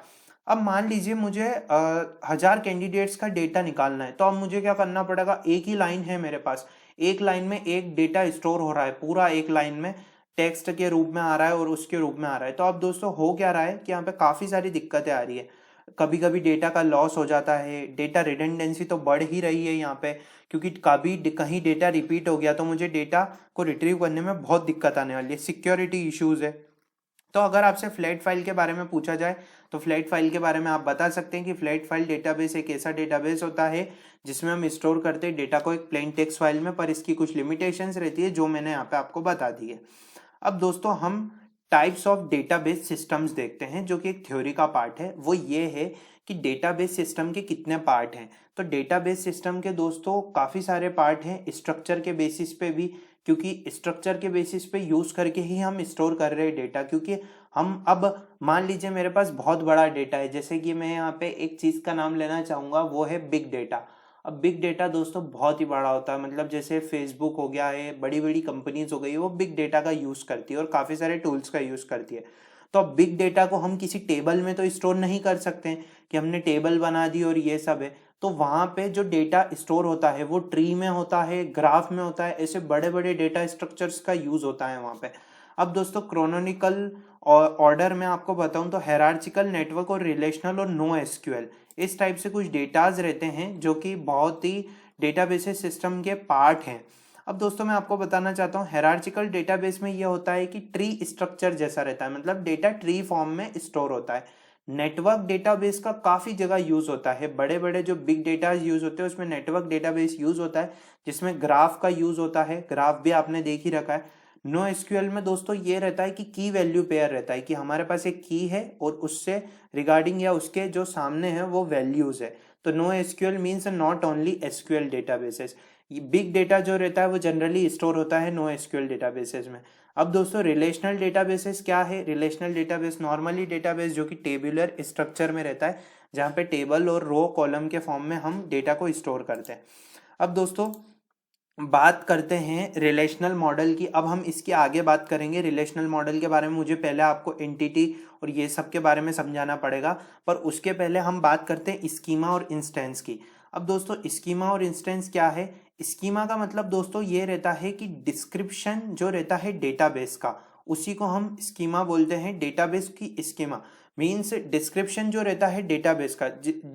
अब मान लीजिए मुझे 1000 कैंडिडेट्स का डेटा निकालना है, तो अब मुझे क्या करना पड़ेगा, एक ही लाइन है मेरे पास, एक लाइन में एक डेटा स्टोर हो रहा है, पूरा एक लाइन में टेक्स्ट के रूप में आ रहा है और उसके रूप में आ रहा है। तो अब दोस्तों हो क्या रहा है कि यहाँ पे काफ़ी सारी दिक्कतें आ रही है। कभी कभी डेटा का लॉस हो जाता है, डेटा रिडंडेंसी तो बढ़ ही रही है यहाँ पे, क्योंकि कभी कहीं डेटा रिपीट हो गया तो मुझे डेटा को रिट्रीव करने में बहुत दिक्कत आने वाली है, सिक्योरिटी इश्यूज है। तो अगर आपसे फ्लैट फाइल के बारे में पूछा जाए तो फ्लैट फाइल के बारे में आप बता सकते हैं कि फ्लैट फाइल डेटाबेस एक ऐसा डेटाबेस होता है जिसमें हम स्टोर करते हैं डेटा को एक प्लेन टेक्स्ट फाइल में, पर इसकी कुछ लिमिटेशंस रहती है जो मैंने यहाँ पे आपको बता दी है। अब दोस्तों हम टाइप्स ऑफ डेटाबेस सिस्टम्स देखते हैं, जो कि एक थ्योरी का पार्ट है। वो ये है कि डेटाबेस सिस्टम के कितने पार्ट हैं। तो डेटाबेस सिस्टम के दोस्तों काफ़ी सारे पार्ट हैं, स्ट्रक्चर के बेसिस पे भी, क्योंकि स्ट्रक्चर के बेसिस पे यूज करके ही हम स्टोर कर रहे हैं डेटा। क्योंकि हम अब मान लीजिए मेरे पास बहुत बड़ा डेटा है, जैसे कि मैं यहाँ पे एक चीज़ का नाम लेना चाहूँगा, वो है बिग डेटा। अब बिग डेटा दोस्तों बहुत ही बड़ा होता है, मतलब जैसे फेसबुक हो गया है, बड़ी बड़ी कंपनीज हो गई है, वो बिग डेटा का यूज़ करती है और काफ़ी सारे टूल्स का यूज़ करती है। तो अब बिग डेटा को हम किसी टेबल में तो स्टोर नहीं कर सकते हैं कि हमने टेबल बना दी और ये सब है। तो वहाँ पे जो डेटा स्टोर होता है वो ट्री में होता है, ग्राफ में होता है, ऐसे बड़े बड़े डेटा स्ट्रक्चर्स का यूज़ होता है वहाँ पे। अब दोस्तों क्रोनोनिकल ऑर्डर में आपको बताऊं तो हायरार्चिकल, नेटवर्क और रिलेशनल और नो एसक्यूएल, इस टाइप से कुछ डेटाज रहते हैं जो कि बहुत ही डेटाबेसेस सिस्टम के पार्ट हैं। अब दोस्तों मैं आपको बताना चाहता हूँ हायरार्चिकल डेटाबेस में ये होता है कि ट्री स्ट्रक्चर जैसा रहता है, मतलब डेटा ट्री फॉर्म में स्टोर होता है। नेटवर्क डेटाबेस का काफ़ी जगह यूज़ होता है, बड़े बड़े जो बिग डेटा यूज़ होते हैं उसमें नेटवर्क डेटाबेस यूज़ होता है, जिसमें ग्राफ का यूज़ होता है, ग्राफ भी आपने देख ही रखा है। नो एसक्यूएल में दोस्तों ये रहता है कि की वैल्यू पेयर रहता है, कि हमारे पास एक की है और उससे रिगार्डिंग या उसके जो सामने है वो वैल्यूज है। तो no SQL means not only SQL databases. Big data जो रहता है वो जनरली स्टोर होता है नो एसक्यूएल डेटाबेसेस में। अब दोस्तों रिलेशनल डेटाबेसेस क्या है? रिलेशनल डेटाबेस नॉर्मली डेटाबेस जो कि टेबुलर स्ट्रक्चर में रहता है, जहाँ पे टेबल और रो कॉलम के फॉर्म में हम डेटा को स्टोर करते हैं। अब दोस्तों बात करते हैं रिलेशनल मॉडल की। अब हम इसकी आगे बात करेंगे रिलेशनल मॉडल के बारे में। मुझे पहले आपको एंटिटी और ये सब के बारे में समझाना पड़ेगा, पर उसके पहले हम बात करते हैं स्कीमा और इंस्टेंस की। अब दोस्तों स्कीमा और इंस्टेंस क्या है? स्कीमा का मतलब दोस्तों ये रहता है कि डिस्क्रिप्शन जो रहता है डेटाबेस का, उसी को हम स्कीमा बोलते हैं। डेटाबेस की स्कीमा मीन्स डिस्क्रिप्शन जो रहता है डेटाबेस का,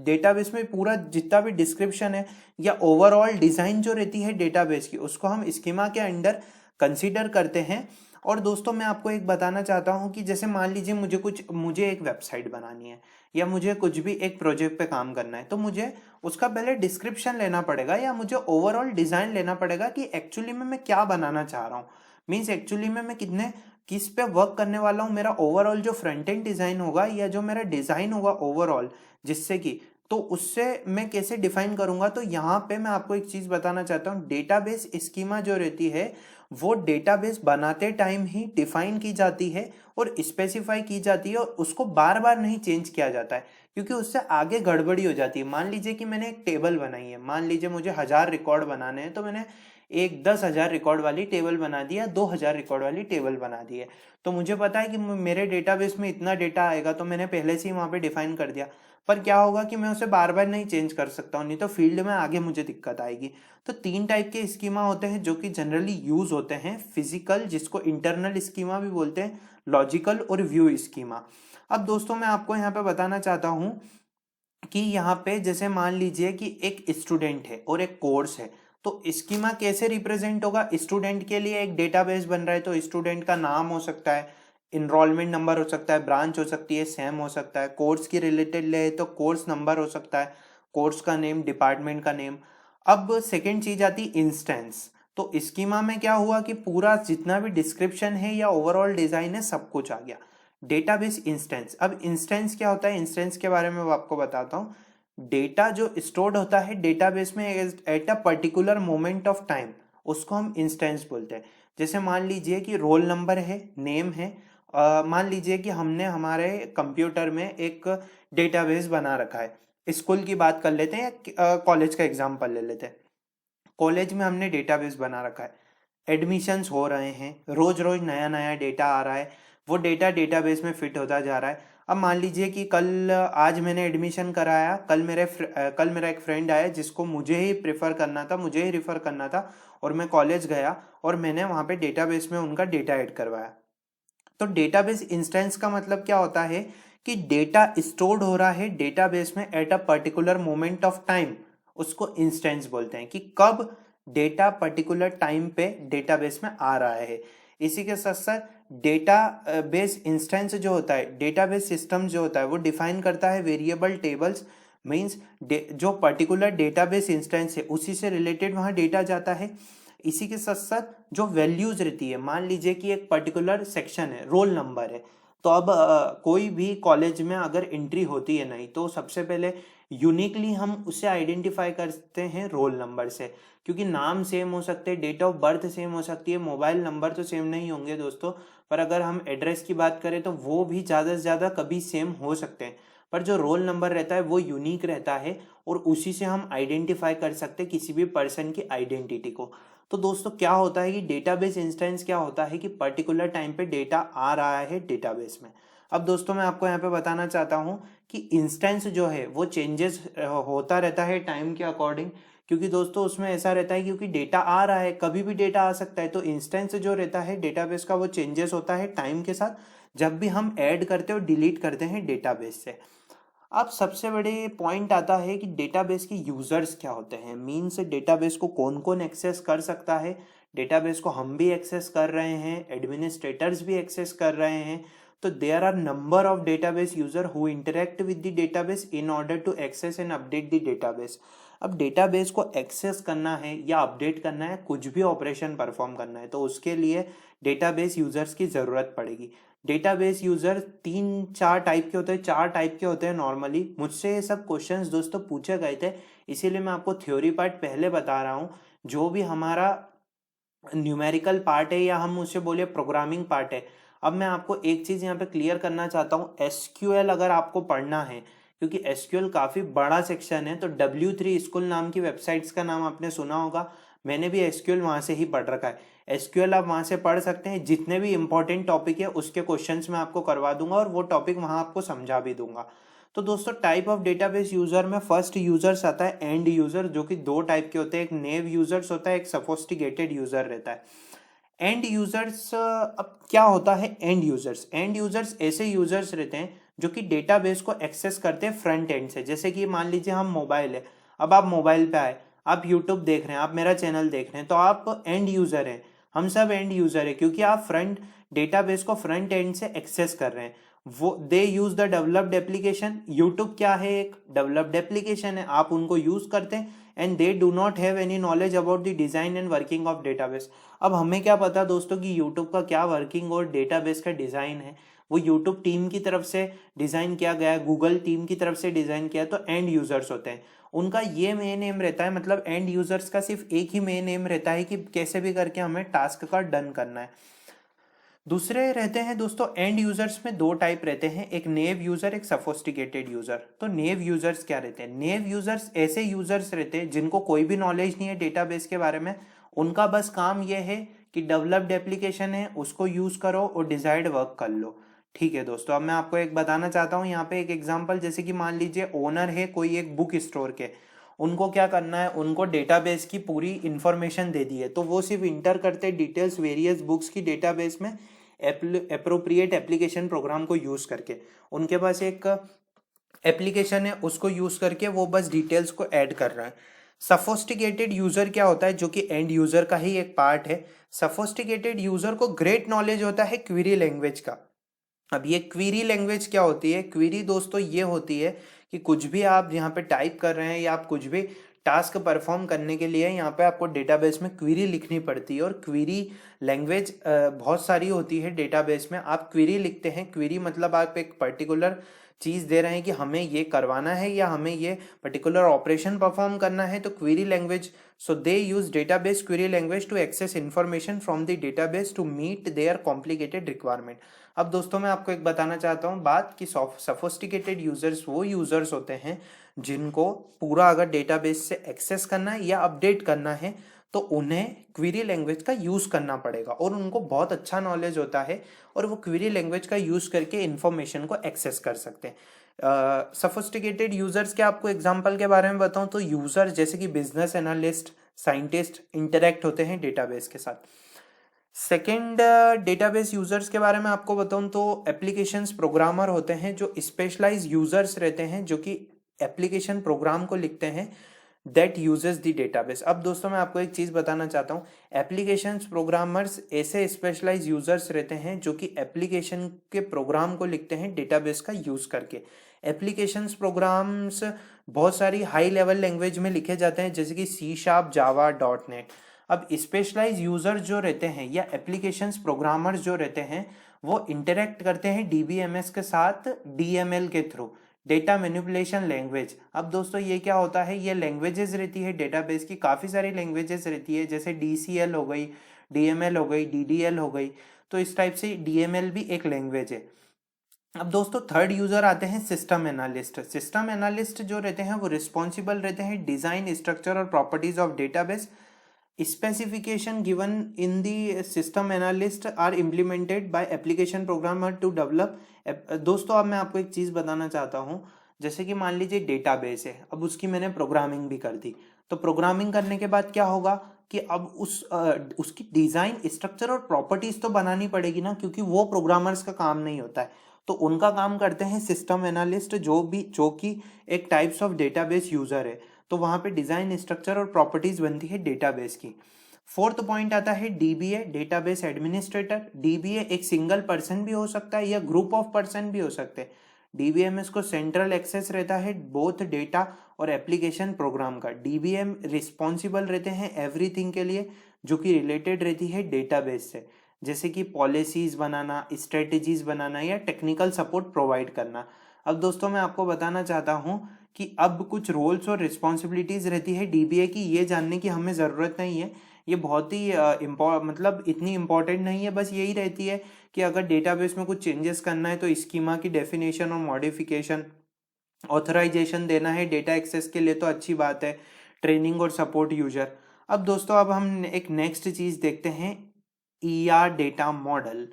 डेटाबेस में पूरा जितना भी डिस्क्रिप्शन है या ओवरऑल डिजाइन जो रहती है डेटाबेस की, उसको हम स्कीमा के अंडर कंसीडर करते हैं। और दोस्तों मैं आपको एक बताना चाहता हूँ कि जैसे मान लीजिए मुझे एक वेबसाइट बनानी है या मुझे कुछ भी एक प्रोजेक्ट पे काम करना है, तो मुझे उसका पहले डिस्क्रिप्शन लेना पड़ेगा या मुझे ओवरऑल डिजाइन लेना पड़ेगा कि एक्चुअली में मैं क्या बनाना चाह रहा हूँ। मीन्स एक्चुअली में मैं किस पे वर्क करने वाला हूँ, मेरा ओवरऑल जो फ्रंट एंड डिजाइन होगा या जो मेरा डिजाइन होगा ओवरऑल, जिससे कि तो उससे मैं कैसे डिफाइन करूंगा। तो यहाँ पे मैं आपको एक चीज बताना चाहता हूँ, डेटाबेस स्कीमा जो रहती है वो डेटाबेस बनाते टाइम ही डिफाइन की जाती है और स्पेसिफाई की जाती है, और उसको बार बार नहीं चेंज किया जाता है, क्योंकि उससे आगे गड़बड़ी हो जाती है। मान लीजिए कि मैंने एक टेबल बनाई है, मान लीजिए मुझे 1000 रिकॉर्ड बनाने हैं, तो मैंने एक 10,000 रिकॉर्ड वाली टेबल बना दी है, 2000 रिकॉर्ड वाली टेबल बना दी है। तो मुझे पता है कि मेरे डेटाबेस में इतना डेटा आएगा, तो मैंने पहले से ही वहां पे डिफाइन कर दिया। पर क्या होगा कि मैं उसे बार बार नहीं चेंज कर सकता हूँ, नहीं तो फील्ड में आगे मुझे दिक्कत आएगी। तो 3 टाइप के स्कीमा होते हैं जो कि जनरली यूज होते हैं। फिजिकल, जिसको इंटरनल स्कीमा भी बोलते हैं, लॉजिकल और व्यू स्कीमा। अब दोस्तों मैं आपको यहाँ पे बताना चाहता हूँ कि यहाँ पे जैसे मान लीजिए कि एक स्टूडेंट है और एक कोर्स है, तो स्कीमा कैसे रिप्रेजेंट होगा? स्टूडेंट के लिए एक डेटाबेस बन रहा है, तो स्टूडेंट का नाम हो सकता है, इनरोलमेंट नंबर हो सकता है, ब्रांच हो सकती है, सेम हो सकता है। कोर्स की रिलेटेड ले तो कोर्स नंबर हो सकता है, कोर्स का नेम, डिपार्टमेंट का नेम। अब सेकेंड चीज आती इंस्टेंस। तो स्कीमा में क्या हुआ कि पूरा जितना भी डिस्क्रिप्शन है या ओवरऑल डिजाइन है सब कुछ आ गया। Database instance. अब इंस्टेंस क्या होता है? इंस्टेंस के बारे में आपको बताता हूँ। डेटा जो स्टोर्ड होता है डेटाबेस में at a particular moment of time, उसको हम इंस्टेंस बोलते हैं। जैसे मान लीजिए कि रोल नंबर है, नेम है। मान लीजिए कि हमने हमारे कंप्यूटर में एक डेटाबेस बना रखा है। स्कूल की बात कर लेते हैं या कॉलेज का एग्जाम्पल ले लेते हैं। कॉलेज में हमने डेटाबेस बना रखा है, एडमिशन्स हो रहे हैं, रोज रोज नया नया डेटा आ रहा है, वो डेटा डेटाबेस में फिट होता जा रहा है। अब मान लीजिए कि आज मैंने एडमिशन कराया, कल मेरा एक फ्रेंड आया जिसको मुझे ही प्रेफर करना था, मुझे ही रिफर करना था, और मैं कॉलेज गया और मैंने वहाँ पे डेटाबेस में उनका डेटा ऐड करवाया। तो डेटाबेस इंस्टेंस का मतलब क्या होता है कि डेटा स्टोर्ड हो रहा है डेटाबेस में at a particular moment of time, उसको इंस्टेंस बोलते हैं कि कब डेटा पर्टिकुलर टाइम पे डेटाबेस में आ रहा है। इसी के साथ साथ डेटा बेस इंस्टेंस जो होता है, डेटाबेस सिस्टम जो होता है, वो डिफाइन करता है वेरिएबल टेबल्स। मीन्स जो पर्टिकुलर डेटाबेस इंस्टेंस है उसी से रिलेटेड वहाँ डेटा जाता है। इसी के साथ साथ जो वैल्यूज रहती है, मान लीजिए कि एक पर्टिकुलर सेक्शन है, रोल नंबर है, तो अब कोई भी कॉलेज में अगर एंट्री होती है नहीं, तो सबसे पहले यूनिकली हम उसे आइडेंटिफाई करते हैं रोल नंबर से, क्योंकि नाम सेम हो सकते हैं, डेट ऑफ बर्थ सेम हो सकती है, मोबाइल नंबर तो सेम नहीं होंगे दोस्तों, पर अगर हम एड्रेस की बात करें तो वो भी ज़्यादा से ज़्यादा कभी सेम हो सकते हैं, पर जो रोल नंबर रहता है वो यूनिक रहता है और उसी से हम आइडेंटिफाई कर सकते हैं किसी भी पर्सन की आइडेंटिटी को। तो दोस्तों क्या होता है कि डेटाबेस इंस्टेंस क्या होता है कि पर्टिकुलर टाइम पे डेटा आ रहा है डेटाबेस में। अब दोस्तों मैं आपको यहाँ पे बताना चाहता हूँ कि इंस्टेंस जो है वो चेंजेस होता रहता है टाइम के अकॉर्डिंग, क्योंकि दोस्तों उसमें ऐसा रहता है क्योंकि डेटा आ रहा है, कभी भी डेटा आ सकता है। तो इंस्टेंस जो रहता है डेटाबेस का वो चेंजेस होता है टाइम के साथ, जब भी हम ऐड करते हैं और डिलीट करते हैं डेटाबेस से। अब सबसे बड़े पॉइंट आता है कि डेटाबेस के यूजर्स क्या होते हैं। मीन्स डेटाबेस को कौन कौन एक्सेस कर सकता है। डेटाबेस को हम भी एक्सेस कर रहे हैं, एडमिनिस्ट्रेटर्स भी एक्सेस कर रहे हैं। तो there are number of database user who interact with the database in order to access and update the database. अब डेटाबेस को एक्सेस करना है या अपडेट करना है, कुछ भी ऑपरेशन परफॉर्म करना है, तो उसके लिए डेटाबेस यूजर्स की जरूरत पड़ेगी। डेटाबेस यूजर 3-4 टाइप के होते हैं, 4 टाइप के होते हैं नॉर्मली। मुझसे ये सब क्वेश्चंस दोस्तों पूछे गए थे, इसीलिए मैं आपको थ्योरी पार्ट पहले बता रहा हूँ। जो भी हमारा न्यूमेरिकल पार्ट है या हम उसे बोले प्रोग्रामिंग पार्ट है। अब मैं आपको एक चीज यहाँ पे क्लियर करना चाहता हूँ, एसक्यूएल अगर आपको पढ़ना है, क्योंकि एसक्यूएल काफी बड़ा सेक्शन है, तो W3 स्कूल नाम की वेबसाइट्स का नाम आपने सुना होगा। मैंने भी एसक्यूएल वहां से ही पढ़ रखा है। एसक्यूएल आप वहां से पढ़ सकते हैं, जितने भी इंपॉर्टेंट टॉपिक है उसके क्वेश्चंस मैं आपको करवा दूंगा और वो टॉपिक वहां आपको समझा भी दूंगा। तो दोस्तों टाइप ऑफ डेटाबेस यूजर में फर्स्ट यूजर्स आता है एंड यूजर, जो कि 2 टाइप के होते हैं, एक नेव यूजर्स होता है, एक सोफिस्टिकेटेड यूजर रहता है। एंड यूजर्स, अब क्या होता है एंड यूजर्स। एंड यूजर्स ऐसे यूजर्स रहते हैं जो कि डेटाबेस को एक्सेस करते हैं फ्रंट एंड से। जैसे कि मान लीजिए हम मोबाइल है, अब आप मोबाइल पे आए, आप यूट्यूब देख रहे हैं, आप मेरा चैनल देख रहे हैं, तो आप एंड यूजर हैं। हम सब एंड यूजर है क्योंकि आप फ्रंट डेटाबेस को फ्रंट एंड से एक्सेस कर रहे हैं। वो they use the developed application. YouTube क्या है, एक डेवलप्ड एप्लीकेशन है, आप उनको यूज करते हैं and they do not have any knowledge about the design and working of database. अब हमें क्या पता दोस्तों कि यूट्यूब का क्या वर्किंग और डेटाबेस का डिजाइन है, वो यूट्यूब टीम की तरफ से डिजाइन किया गया है, गूगल टीम की तरफ से डिजाइन किया है। तो एंड यूजर्स होते हैं, उनका ये मेन एम रहता है, मतलब एंड यूजर्स का सिर्फ एक ही मेन एम रहता है कि कैसे भी करके हमें टास्क का डन करना है। दूसरे रहते हैं दोस्तों एंड यूजर्स में 2 टाइप रहते हैं, एक नेव यूजर, एक सोफिस्टिकेटेड यूजर। तो नेव यूजर्स क्या रहते हैं, नेव यूजर्स ऐसे यूजर्स रहते हैं जिनको कोई भी नॉलेज नहीं है डेटाबेस के बारे में। उनका बस काम यह है कि डेवलप्ड एप्लीकेशन है उसको यूज करो और डिजायर्ड वर्क कर लो। ठीक है दोस्तों, अब मैं आपको एक बताना चाहता हूँ यहाँ पे एक एग्जांपल। जैसे कि मान लीजिए ओनर है कोई एक बुक स्टोर के, उनको क्या करना है, उनको डेटाबेस की पूरी इंफॉर्मेशन दे दी है, तो वो सिर्फ इंटर करते डिटेल्स वेरियस बुक्स की डेटाबेस में एप्रोप्रिएट एप्लीकेशन प्रोग्राम को यूज करके। उनके पास एक एप्लीकेशन है, उसको यूज करके वो बस डिटेल्स को ऐड कर रहा है। सफोस्टिकेटेड यूजर क्या होता है, जो कि एंड यूजर का ही एक पार्ट है। सफोस्टिकेटेड यूजर को ग्रेट नॉलेज होता है क्वेरी लैंग्वेज का। अब ये क्वेरी लैंग्वेज क्या होती है, क्वेरी दोस्तों ये होती है कि कुछ भी आप यहाँ पे टाइप कर रहे हैं या आप कुछ भी टास्क परफॉर्म करने के लिए यहाँ पे आपको डेटाबेस में क्वेरी लिखनी पड़ती है। और क्वेरी लैंग्वेज बहुत सारी होती है डेटाबेस में। आप क्वेरी लिखते हैं, क्वेरी मतलब आप एक पर्टिकुलर चीज दे रहे हैं कि हमें ये करवाना है या हमें ये पर्टिकुलर ऑपरेशन परफॉर्म करना है, तो query language. So they use database query language to access information from the database to meet their complicated requirement. अब दोस्तों मैं आपको एक बताना चाहता हूँ बात कि सफोस्टिकेटेड यूजर्स वो यूजर्स होते हैं जिनको पूरा अगर डेटाबेस से एक्सेस करना है या अपडेट करना है, तो उन्हें क्वेरी लैंग्वेज का यूज करना पड़ेगा और उनको बहुत अच्छा नॉलेज होता है और वो क्वेरी लैंग्वेज का यूज करके इंफॉर्मेशन को एक्सेस कर सकते हैं। सफोस्टिकेटेड यूजर्स के आपको एग्जांपल के बारे में बताऊं तो यूजर जैसे कि बिजनेस एनालिस्ट, साइंटिस्ट इंटरेक्ट होते हैं डेटाबेस के साथ। सेकेंड डेटाबेस यूजर्स के बारे में आपको बताऊं तो एप्लीकेशंस प्रोग्रामर होते हैं, जो स्पेशलाइज यूजर्स रहते हैं जो कि एप्लीकेशन प्रोग्राम को लिखते हैं दैट यूजेस द डेटाबेस। अब दोस्तों मैं आपको एक चीज बताना चाहता हूँ, एप्लीकेशंस प्रोग्रामर्स ऐसे स्पेशलाइज यूजर्स रहते हैं जो कि एप्लीकेशन के प्रोग्राम को लिखते हैं डेटाबेस का यूज करके। एप्लीकेशंस प्रोग्राम्स बहुत सारी हाई लेवल लैंग्वेज में लिखे जाते हैं जैसे कि C#, जावा, .NET। अब स्पेशलाइज यूजर जो रहते हैं या एप्लीकेशंस प्रोग्रामर्स जो रहते हैं वो इंटरेक्ट करते हैं DBMS के साथ DML के थ्रू, डेटा मैनिपुलेशन लैंग्वेज। अब दोस्तों ये क्या होता है, ये लैंग्वेजेस रहती है डेटाबेस की, काफ़ी सारी लैंग्वेजेस रहती है जैसे DCL हो गई, DML हो गई, DDL हो गई। तो इस टाइप से DML भी एक लैंग्वेज है। अब दोस्तों थर्ड यूजर आते हैं सिस्टम एनालिस्ट। सिस्टम एनालिस्ट जो रहते हैं वो रिस्पॉन्सिबल रहते हैं डिजाइन, स्ट्रक्चर और properties of database. Specification given in the system analyst are implemented by application programmer to develop. दोस्तों अब मैं आपको एक चीज बताना चाहता हूँ, जैसे कि मान लीजिए डेटाबेस है, अब उसकी मैंने प्रोग्रामिंग भी कर दी, तो प्रोग्रामिंग करने के बाद क्या होगा कि अब उसकी डिजाइन, स्ट्रक्चर और प्रॉपर्टीज तो बनानी पड़ेगी ना, क्योंकि वो प्रोग्रामर्स का काम नहीं होता है, तो उनका काम करते हैं सिस्टम एनालिस्ट, जो कि एक टाइप्स ऑफ डेटाबेस यूजर है। तो वहां पे डिजाइन, स्ट्रक्चर और प्रॉपर्टीज बनती है डेटाबेस की। फोर्थ पॉइंट आता है डीबीए, डेटाबेस एडमिनिस्ट्रेटर। डीबीए एक सिंगल पर्सन भी हो सकता है या ग्रुप ऑफ पर्सन भी हो सकते हैं। डीबीएमएस को सेंट्रल एक्सेस रहता है बोथ डेटा और एप्लीकेशन प्रोग्राम का। डीबीएम रिस्पॉन्सिबल रहते हैं एवरीथिंग के लिए जो कि रिलेटेड रहती है डेटाबेस से, जैसे कि पॉलिसीज बनाना, स्ट्रेटेजीज बनाना या टेक्निकल सपोर्ट प्रोवाइड करना। अब दोस्तों मैं आपको बताना चाहता हूँ कि अब कुछ रोल्स और रिस्पॉन्सिबिलिटीज रहती है डीबीए की, ये जानने की हमें ज़रूरत नहीं है, ये बहुत ही मतलब इतनी इंपॉर्टेंट नहीं है, बस यही रहती है कि अगर डेटाबेस में कुछ चेंजेस करना है तो स्कीमा की डेफिनेशन और मॉडिफिकेशन, ऑथराइजेशन देना है डेटा एक्सेस के लिए तो अच्छी बात है, ट्रेनिंग और सपोर्ट यूजर। अब दोस्तों अब हम एक नेक्स्ट चीज देखते हैं, ईआर डेटा मॉडल।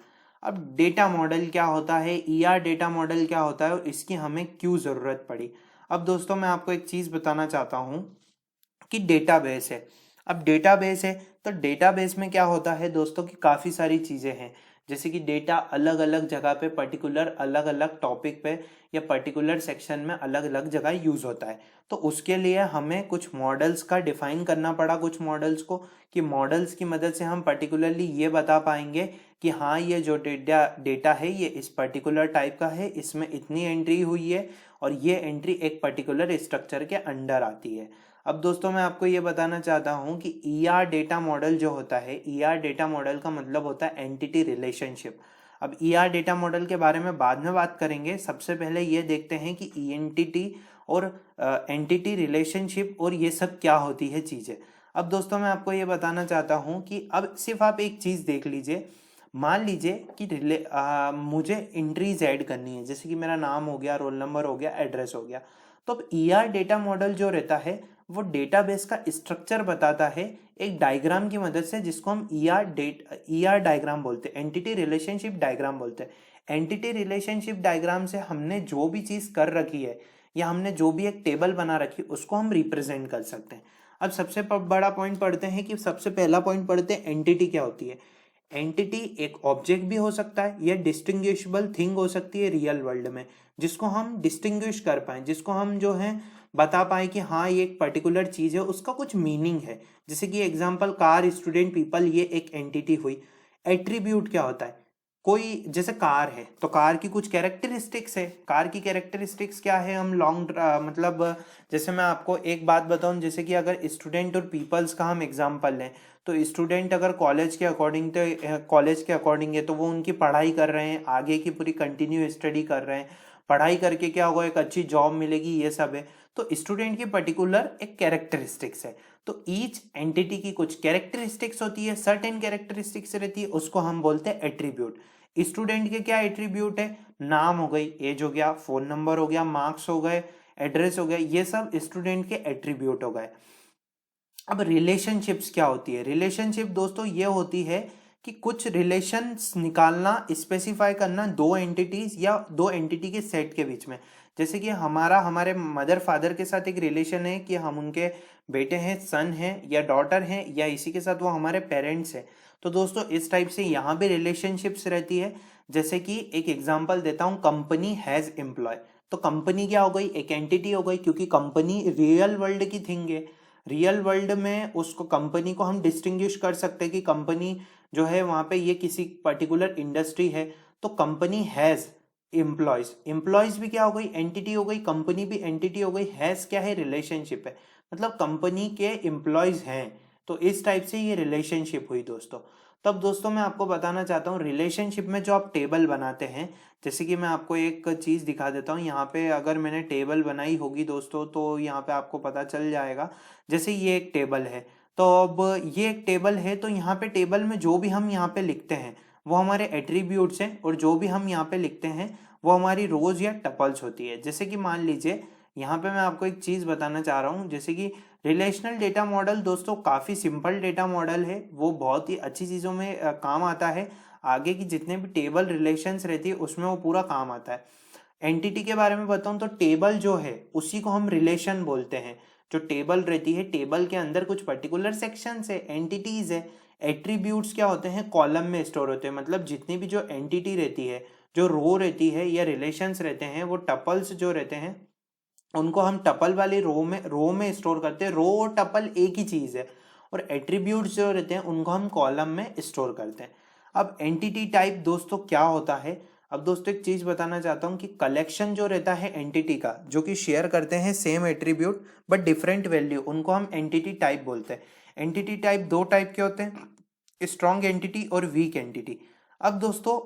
अब डेटा मॉडल क्या होता है, ईआर डेटा मॉडल क्या होता है और इसकी हमें क्यों जरूरत पड़ी। अब दोस्तों मैं आपको एक चीज बताना चाहता हूं कि डेटाबेस है। अब डेटाबेस है तो डेटाबेस में क्या होता है दोस्तों कि काफ़ी सारी चीज़ें हैं, जैसे कि डेटा अलग अलग जगह पे पर्टिकुलर अलग अलग टॉपिक पे या पर्टिकुलर सेक्शन में अलग अलग जगह यूज़ होता है। तो उसके लिए हमें कुछ मॉडल्स का डिफाइन करना पड़ा, कुछ मॉडल्स को, कि मॉडल्स की मदद से हम पर्टिकुलरली ये बता पाएंगे कि हाँ ये जो डेटा डेटा है ये इस पर्टिकुलर टाइप का है, इसमें इतनी एंट्री हुई है और ये एंट्री एक पर्टिकुलर स्ट्रक्चर के अंडर आती है। अब दोस्तों मैं आपको ये बताना चाहता हूँ कि ईआर डेटा मॉडल जो होता है, ईआर डेटा मॉडल का मतलब होता है एंटिटी रिलेशनशिप। अब ईआर डेटा मॉडल के बारे में बाद में बात करेंगे, सबसे पहले ये देखते हैं कि एंटिटी और एंटिटी रिलेशनशिप और ये सब क्या होती है चीज़ें। अब दोस्तों मैं आपको ये बताना चाहता हूँ कि अब सिर्फ आप एक चीज़ देख लीजिए, मान लीजिए कि मुझे एंट्रीज ऐड करनी है, जैसे कि मेरा नाम हो गया, रोल नंबर हो गया, एड्रेस हो गया। तो अब ईआर डेटा मॉडल जो रहता है वो डेटाबेस का स्ट्रक्चर बताता है एक डायग्राम की मदद से, जिसको हम ईआर डायग्राम बोलते हैं, एंटिटी रिलेशनशिप डायग्राम बोलते हैं। एंटिटी रिलेशनशिप डायग्राम से हमने जो भी चीज कर रखी है या हमने जो भी एक टेबल बना रखी है उसको हम रिप्रेजेंट कर सकते हैं। अब सबसे बड़ा पॉइंट पढ़ते हैं कि सबसे पहला पॉइंट पढ़ते हैं एंटिटी क्या होती है। एंटिटी एक ऑब्जेक्ट भी हो सकता है या डिस्टिंग्विशेबल थिंग हो सकती है रियल वर्ल्ड में, जिसको हम डिस्टिंग्विश कर पाए, जिसको हम जो है बता पाए कि हाँ ये एक पर्टिकुलर चीज है, उसका कुछ मीनिंग है। जैसे कि एग्जांपल कार, स्टूडेंट, पीपल, ये एक एंटिटी हुई। एट्रीब्यूट क्या होता है, कोई जैसे कार है तो कार की कुछ कैरेक्टरिस्टिक्स है। कार की कैरेक्टरिस्टिक्स क्या है, हम लॉन्ग मतलब जैसे मैं आपको एक बात बताऊं, जैसे कि अगर स्टूडेंट और पीपल्स का हम एग्जांपल लें, तो स्टूडेंट अगर कॉलेज के अकॉर्डिंग है तो वो उनकी पढ़ाई कर रहे हैं, आगे की पूरी कंटिन्यू स्टडी कर रहे हैं, पढ़ाई करके क्या होगा, एक अच्छी जॉब मिलेगी, ये सब है। तो स्टूडेंट की पर्टिकुलर एक कैरेक्टरिस्टिक्स है, तो ईच एंटिटी की कुछ कैरेक्टरिस्टिक्स होती है, सर्टेन कैरेक्टरिस्टिक्स रहती है, उसको हम बोलते हैं एट्रीब्यूट। स्टूडेंट के क्या एट्रीब्यूट है, नाम हो गई, एज हो गया, फोन नंबर हो गया, मार्क्स हो गए, एड्रेस हो गया, ये सब स्टूडेंट के एट्रीब्यूट हो गए। अब रिलेशनशिप्स क्या होती है, रिलेशनशिप दोस्तों ये होती है कि कुछ रिलेशंस निकालना, स्पेसिफाई करना दो एंटिटीज या दो एंटिटी के सेट के बीच में। जैसे कि हमारे मदर फादर के साथ एक रिलेशन है कि हम उनके बेटे हैं, सन हैं या डॉटर हैं, या इसी के साथ वो हमारे पेरेंट्स हैं। तो दोस्तों इस टाइप से यहाँ भी रिलेशनशिप्स रहती है। जैसे कि एक एग्जांपल देता हूँ, कंपनी हैज एम्प्लॉय। तो कंपनी क्या हो गई, एक एंटिटी हो गई, क्योंकि company real world key thing है। रियल वर्ल्ड में उसको, कंपनी को हम डिस्टिंग्विश कर सकते हैं कि कंपनी जो है वहां पे ये किसी पर्टिकुलर इंडस्ट्री है। तो कंपनी हैज एम्प्लॉयज, एम्प्लॉयज भी क्या हो गई, एंटिटी हो गई, कंपनी भी एंटिटी हो गई, हैज क्या है, रिलेशनशिप है, मतलब कंपनी के एम्प्लॉयज हैं। तो इस टाइप से ये रिलेशनशिप हुई दोस्तों। तब दोस्तों मैं आपको बताना चाहता हूँ, रिलेशनशिप में जो आप टेबल बनाते हैं, जैसे कि मैं आपको एक चीज दिखा देता हूँ यहाँ पे, अगर मैंने टेबल बनाई होगी दोस्तों तो यहाँ पे आपको पता चल जाएगा। जैसे ये एक टेबल है, तो अब ये एक टेबल है, तो यहाँ पे टेबल में जो भी हम यहाँ पे लिखते हैं वो हमारे एट्रीब्यूट्स हैं, और जो भी हम यहाँ पे लिखते हैं वो हमारी रोज या टपल्स होती है। जैसे कि मान लीजिए यहाँ पे मैं आपको एक चीज बताना चाह रहा हूँ, जैसे कि रिलेशनल डेटा मॉडल दोस्तों काफी सिंपल डेटा मॉडल है, वो बहुत ही अच्छी चीजों में काम आता है। आगे की जितने भी टेबल रिलेशंस रहती है उसमें वो पूरा काम आता है। एंटिटी के बारे में बताऊं तो टेबल जो है उसी को हम रिलेशन बोलते हैं। जो टेबल रहती है, टेबल के अंदर कुछ पर्टिकुलर सेक्शंस है, एंटिटीज है। एट्रीब्यूट्स क्या होते हैं, कॉलम में स्टोर होते हैं। मतलब जितनी भी जो एंटिटी रहती है, जो रो रहती है या रिलेशंस रहते हैं, वो टपल्स जो रहते हैं उनको हम टपल वाली रो में स्टोर करते हैं। रो और टपल एक ही चीज है। और एट्रीब्यूट्स जो रहते हैं उनको हम कॉलम में स्टोर करते हैं। अब एंटिटी टाइप दोस्तों क्या होता है, अब दोस्तों एक चीज बताना चाहता हूं कि कलेक्शन जो रहता है एंटिटी का, जो कि शेयर करते हैं same attribute but different value, उनको हम एंटिटी टाइप बोलते हैं। एंटिटी टाइप दो टाइप के होते हैं, स्ट्रॉन्ग एंटिटी और वीक एंटिटी। अब दोस्तों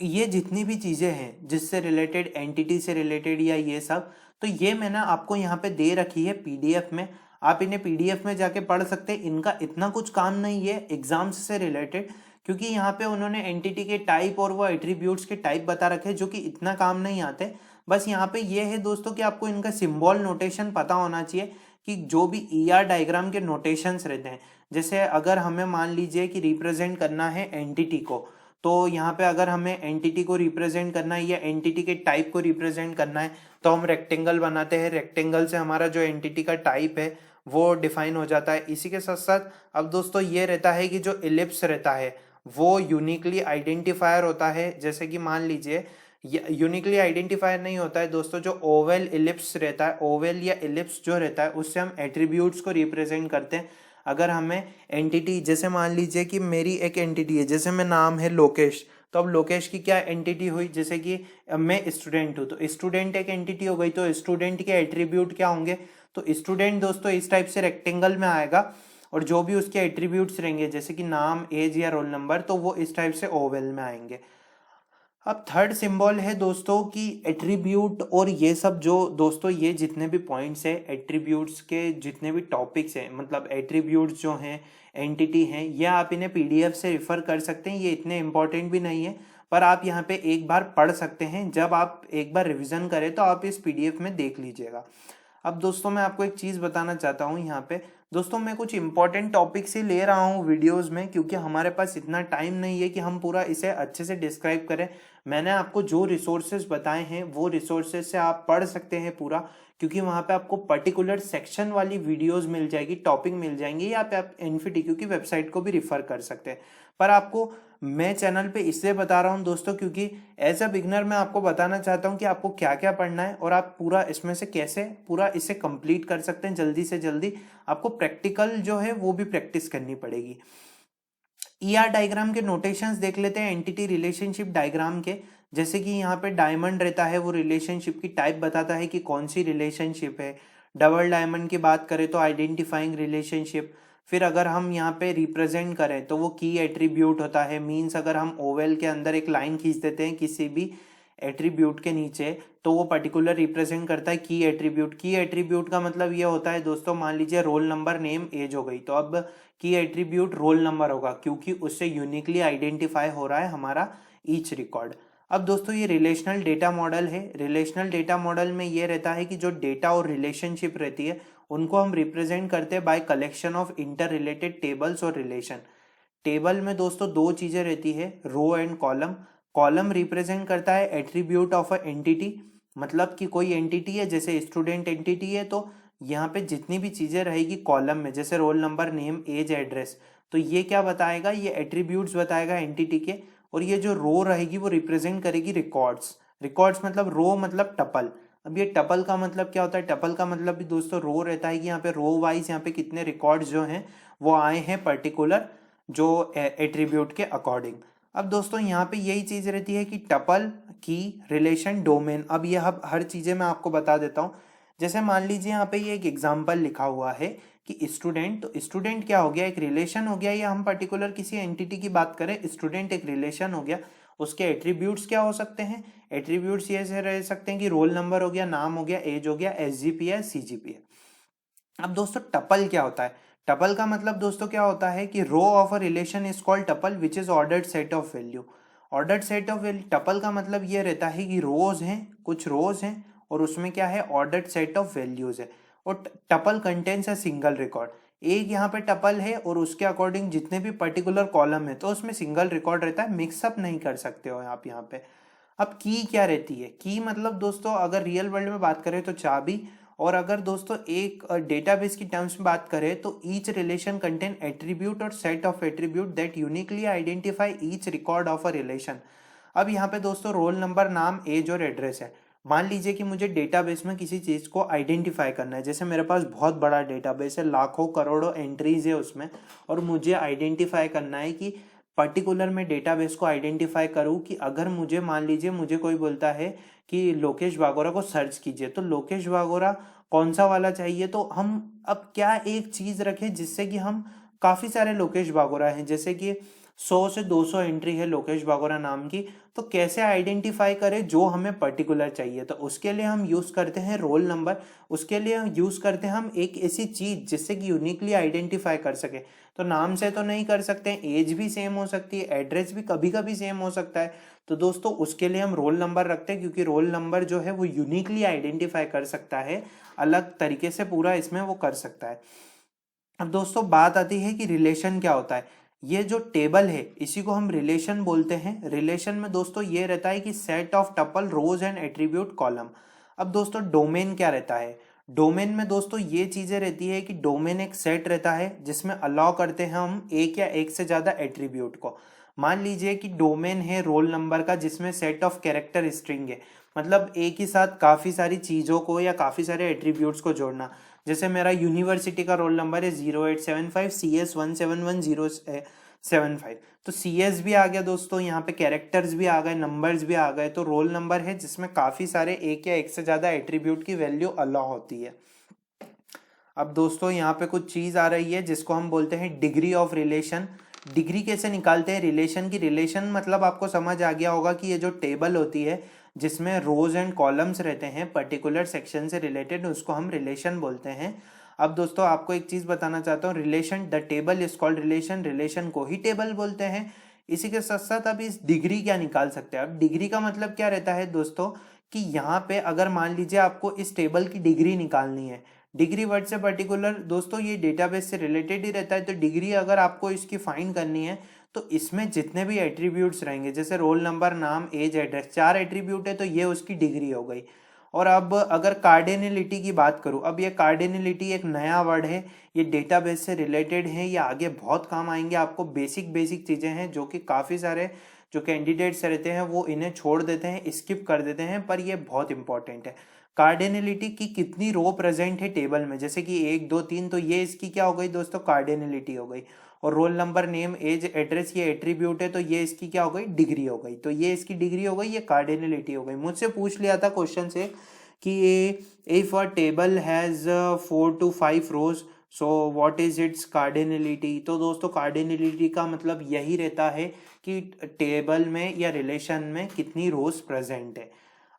ये जितनी भी चीजें हैं जिससे रिलेटेड, एंटिटी से रिलेटेड या ये सब, तो ये मैंने आपको यहाँ पे दे रखी है पीडीएफ में। आप इन्हें पीडीएफ में जाके पढ़ सकते हैं। इनका इतना कुछ काम नहीं है एग्जाम्स से रिलेटेड, क्योंकि यहाँ पे उन्होंने एंटिटी के टाइप और वो एट्रीब्यूट्स के टाइप बता रखे हैं जो कि इतना काम नहीं आते। बस यहाँ पे ये है दोस्तों कि आपको इनका सिंबल नोटेशन पता होना चाहिए, कि जो भी ईआर डायग्राम के नोटेशंस रहते हैं, जैसे अगर हमें मान लीजिए कि रिप्रेजेंट करना है एंटिटी को, तो यहाँ पे अगर हमें एंटिटी को रिप्रेजेंट करना है या एंटिटी के टाइप को रिप्रेजेंट करना है तो हम रेक्टेंगल बनाते हैं। रेक्टेंगल से हमारा जो एंटिटी का टाइप है वो डिफाइन हो जाता है। इसी के साथ साथ अब दोस्तों ये रहता है कि जो इलिप्स रहता है वो यूनिकली आइडेंटिफायर होता है। जैसे कि मान लीजिए यूनिकली आइडेंटिफायर नहीं होता है दोस्तों, जो ओवल इलिप्स रहता है, ओवल या इलिप्स जो रहता है उससे हम एट्रीब्यूट्स को रिप्रेजेंट करते हैं। अगर हमें एंटिटी, जैसे मान लीजिए कि मेरी एक एंटिटी है, जैसे मैं नाम है लोकेश, तो अब लोकेश की क्या एंटिटी हुई, जैसे कि मैं स्टूडेंट हूँ तो स्टूडेंट एक एंटिटी हो गई। तो स्टूडेंट के एट्रीब्यूट क्या होंगे, तो स्टूडेंट दोस्तों इस टाइप से रेक्टेंगल में आएगा, और जो भी उसके एट्रीब्यूट्स रहेंगे जैसे कि नाम, एज या रोल नंबर, तो वो इस टाइप से ओवल में आएंगे। अब थर्ड सिंबल है दोस्तों कि एट्रीब्यूट, और ये सब जो दोस्तों ये जितने भी पॉइंट्स है एट्रीब्यूट्स के, जितने भी टॉपिक्स हैं, मतलब एट्रीब्यूट्स जो हैं, एंटिटी हैं, ये आप इन्हें पीडीएफ से रिफर कर सकते हैं। ये इतने इंपॉर्टेंट भी नहीं है, पर आप यहाँ पे एक बार पढ़ सकते हैं। जब आप एक बार रिवीजन करें तो आप इस पीडीएफ में देख लीजिएगा। अब दोस्तों मैं आपको एक चीज बताना चाहता हूँ यहाँ पे, दोस्तों मैं कुछ इंपॉर्टेंट टॉपिक्स ही ले रहा हूँ वीडियोस में, क्योंकि हमारे पास इतना टाइम नहीं है कि हम पूरा इसे अच्छे से डिस्क्राइब करें। मैंने आपको जो रिसोर्सेज बताए हैं वो रिसोर्सेज से आप पढ़ सकते हैं पूरा, क्योंकि वहाँ पे आपको पर्टिकुलर सेक्शन वाली वीडियोस मिल जाएगी, टॉपिक मिल जाएंगे, या पे आप एनफीटीक्यू की वेबसाइट को भी रिफर कर सकते हैं। पर आपको मैं चैनल पे इसलिए बता रहा हूँ दोस्तों, क्योंकि एज अ बिगनर मैं आपको बताना चाहता हूँ कि आपको क्या क्या पढ़ना है और आप पूरा इसमें से कैसे पूरा इसे कंप्लीट कर सकते हैं जल्दी से जल्दी। आपको प्रैक्टिकल जो है वो भी प्रैक्टिस करनी पड़ेगी। ईआर डायग्राम के नोटेशंस देख लेते हैं एंटिटी रिलेशनशिप डायग्राम के। जैसे कि यहाँ पे डायमंड रहता है, वो रिलेशनशिप की टाइप बताता है कि कौन सी रिलेशनशिप है। डबल डायमंड की बात करें तो आइडेंटिफाइंग रिलेशनशिप। फिर अगर हम यहाँ पे रिप्रेजेंट करें तो वो की एट्रीब्यूट होता है। मीन्स अगर हम ओवेल के अंदर एक लाइन खींच देते हैं किसी भी एट्रीब्यूट के नीचे, तो वो पर्टिकुलर रिप्रेजेंट करता है की एट्रीब्यूट। की एट्रीब्यूट का मतलब ये होता है दोस्तों, मान लीजिए रोल नंबर, नेम, एज हो गई, तो अब की एट्रीब्यूट रोल नंबर होगा, क्योंकि उससे यूनिकली आइडेंटिफाई हो रहा है हमारा ईच रिकॉर्ड। अब दोस्तों ये रिलेशनल डेटा मॉडल है। रिलेशनल डेटा मॉडल में ये रहता है कि जो डेटा और रिलेशनशिप रहती है उनको हम रिप्रेजेंट करते हैं by collection of inter related tables और रिलेशन। टेबल में दोस्तों दो चीजें रहती है, row and column. Column represent करता है एट्रीब्यूट ऑफ अ एंटिटी, मतलब कि कोई एंटिटी है, जैसे स्टूडेंट एंटिटी है तो यहाँ पे जितनी भी चीजें रहेगी कॉलम में, जैसे roll number, name, age, address, तो ये क्या बताएगा, ये एट्रीब्यूट्स बताएगा एंटिटी के। और ये जो रो रहेगी वो रिप्रेजेंट करेगी रिकॉर्ड्स। रिकॉर्ड्स मतलब रो मतलब टपल। अब ये टपल का मतलब क्या होता है, टपल का मतलब भी दोस्तों रो रहता है कि यहाँ पे रो वाइज यहाँ पे कितने रिकॉर्ड्स जो हैं वो आए हैं पर्टिकुलर जो एट्रीब्यूट के अकॉर्डिंग। अब दोस्तों यहाँ पे यही चीज रहती है कि टपल, की, रिलेशन, डोमेन। अब ये हर चीजें मैं आपको बता देता हूँ। जैसे मान लीजिए यहाँ पे ये एक एग्जाम्पल लिखा हुआ है कि स्टूडेंट, तो स्टूडेंट क्या हो गया, एक रिलेशन हो गया, या हम पर्टिकुलर किसी एंटिटी की बात करें, स्टूडेंट एक रिलेशन हो गया। उसके एट्रीब्यूट्स क्या हो सकते हैं, एट्रीब्यूट्स ये से रह सकते हैं कि रोल नंबर हो गया, नाम हो गया, एज हो गया, एसजीपी है, सीजीपी है। अब दोस्तों टपल क्या होता है, टपल का मतलब दोस्तों क्या होता है कि row of a relation is called tuple which is ordered set of value. Ordered set of value, tuple का मतलब ये रहता है कि रोज हैं, कुछ रोज हैं और उसमें क्या है, ऑर्डर्ड सेट ऑफ वैल्यूज है। और tuple contains a single record, एक यहाँ पे टपल है और उसके अकॉर्डिंग जितने भी पर्टिकुलर कॉलम है तो उसमें सिंगल रिकॉर्ड रहता है, मिक्सअप नहीं कर सकते हो आप यहाँ पे। अब की क्या रहती है, की मतलब दोस्तों अगर रियल वर्ल्ड में बात करें तो चाबी, और अगर दोस्तों एक डेटाबेस की टर्म्स में बात करें तो ईच रिलेशन कंटेन एट्रीब्यूट और set of attribute that uniquely identify each record of a relation. अब यहाँ पे दोस्तों रोल नंबर, नाम, एज और एड्रेस है। मान लीजिए कि मुझे डेटाबेस में किसी चीज़ को आइडेंटिफाई करना है, जैसे मेरे पास बहुत बड़ा डेटाबेस है, लाखों करोड़ों एंट्रीज है उसमें, और मुझे आइडेंटिफाई करना है कि पर्टिकुलर मैं डेटाबेस को आइडेंटिफाई करूँ कि अगर मुझे मान लीजिए मुझे कोई बोलता है कि लोकेश वागोरा को सर्च कीजिए, तो लोकेश वागोरा कौन सा वाला चाहिए, तो हम अब क्या एक चीज़ रखें जिससे कि हम काफ़ी सारे लोकेश वागोरा हैं, जैसे कि 100 से 200 एंट्री है लोकेश वागोरा नाम की, तो कैसे आइडेंटिफाई करें जो हमें पर्टिकुलर चाहिए, तो उसके लिए हम यूज़ करते हैं रोल नंबर, उसके लिए हम यूज़ करते हैं हम एक ऐसी चीज़ जिससे कि यूनिकली आइडेंटिफाई कर सके। तो नाम से तो नहीं कर सकते, एज भी सेम हो सकती है, एड्रेस भी कभी कभी सेम हो सकता है, तो दोस्तों उसके लिए हम रोल नंबर रखते हैं, क्योंकि रोल नंबर जो है वो यूनिकली आइडेंटिफाई कर सकता है, अलग तरीके से पूरा इसमें वो कर सकता है। अब दोस्तों बात आती है कि रिलेशन क्या होता है। ये जो टेबल है इसी को हम रिलेशन बोलते हैं। रिलेशन में दोस्तों ये रहता है कि set of tuple rows and attribute column. अब दोस्तों डोमेन क्या रहता है, डोमेन में दोस्तों ये चीजें रहती है कि डोमेन एक सेट रहता है जिसमें अलाउ करते हैं हम एक या एक से ज्यादा एट्रीब्यूट को। मान लीजिए कि डोमेन है रोल नंबर का जिसमें सेट ऑफ कैरेक्टर स्ट्रिंग है, मतलब एक ही साथ काफी सारी चीजों को या काफी सारे एट्रीब्यूट्स को जोड़ना। जैसे मेरा यूनिवर्सिटी का रोल नंबर है 0875CS17107 तो CS भी आ गया दोस्तों, यहाँ पे कैरेक्टर्स भी आ गए, नंबर्स भी आ गए, तो रोल नंबर है जिसमें काफी सारे एक या एक से ज्यादा एट्रीब्यूट की वैल्यू अलाउ होती है। अब दोस्तों यहाँ पे कुछ चीज आ रही है जिसको हम बोलते हैं डिग्री ऑफ रिलेशन। डिग्री कैसे निकालते हैं रिलेशन की, रिलेशन मतलब आपको समझ आ गया होगा कि ये जो टेबल होती है जिसमें रोज एंड कॉलम्स रहते हैं पर्टिकुलर सेक्शन से रिलेटेड, उसको हम रिलेशन बोलते हैं। अब दोस्तों आपको एक चीज बताना चाहता हूँ, relation, the table is called relation, relation को ही टेबल बोलते हैं। इसी के साथ साथ अब इस डिग्री क्या निकाल सकते हैं। अब डिग्री का मतलब क्या रहता है दोस्तों, कि यहाँ पे अगर मान लीजिए आपको इस टेबल की डिग्री निकालनी है, डिग्री वर्ड से पर्टिकुलर दोस्तों ये डेटाबेस से रिलेटेड ही रहता है, तो डिग्री अगर आपको इसकी फाइंड करनी है तो इसमें जितने भी एट्रीब्यूट्स रहेंगे, जैसे रोल नंबर, नाम, एज, एड्रेस, 4 एट्रीब्यूट है तो ये उसकी डिग्री हो गई। और अब अगर कार्डिनलिटी की बात करूं, अब ये कार्डिनलिटी एक नया वर्ड है, ये डेटाबेस से रिलेटेड है, ये आगे बहुत काम आएंगे आपको। बेसिक बेसिक चीजें हैं जो कि काफी सारे जो कैंडिडेट्स रहते हैं वो इन्हें छोड़ देते हैं, स्किप कर देते हैं, पर ये बहुत इंपॉर्टेंट है। कार्डिनलिटी की कितनी रो प्रेजेंट है टेबल में, जैसे कि 1 2 3, तो ये इसकी क्या हो गई दोस्तों, कार्डिनलिटी हो गई। और roll number, name, age, address ये एट्रीब्यूट है तो ये इसकी क्या हो गई, डिग्री हो गई। तो ये इसकी डिग्री हो गई, ये कार्डिनलिटी हो गई। मुझसे पूछ लिया था क्वेश्चन से कि if a table has 4 to 5 rows so what is its cardinality. तो दोस्तों कार्डिनलिटी का मतलब यही रहता है कि टेबल में या रिलेशन में कितनी रोज प्रेजेंट है।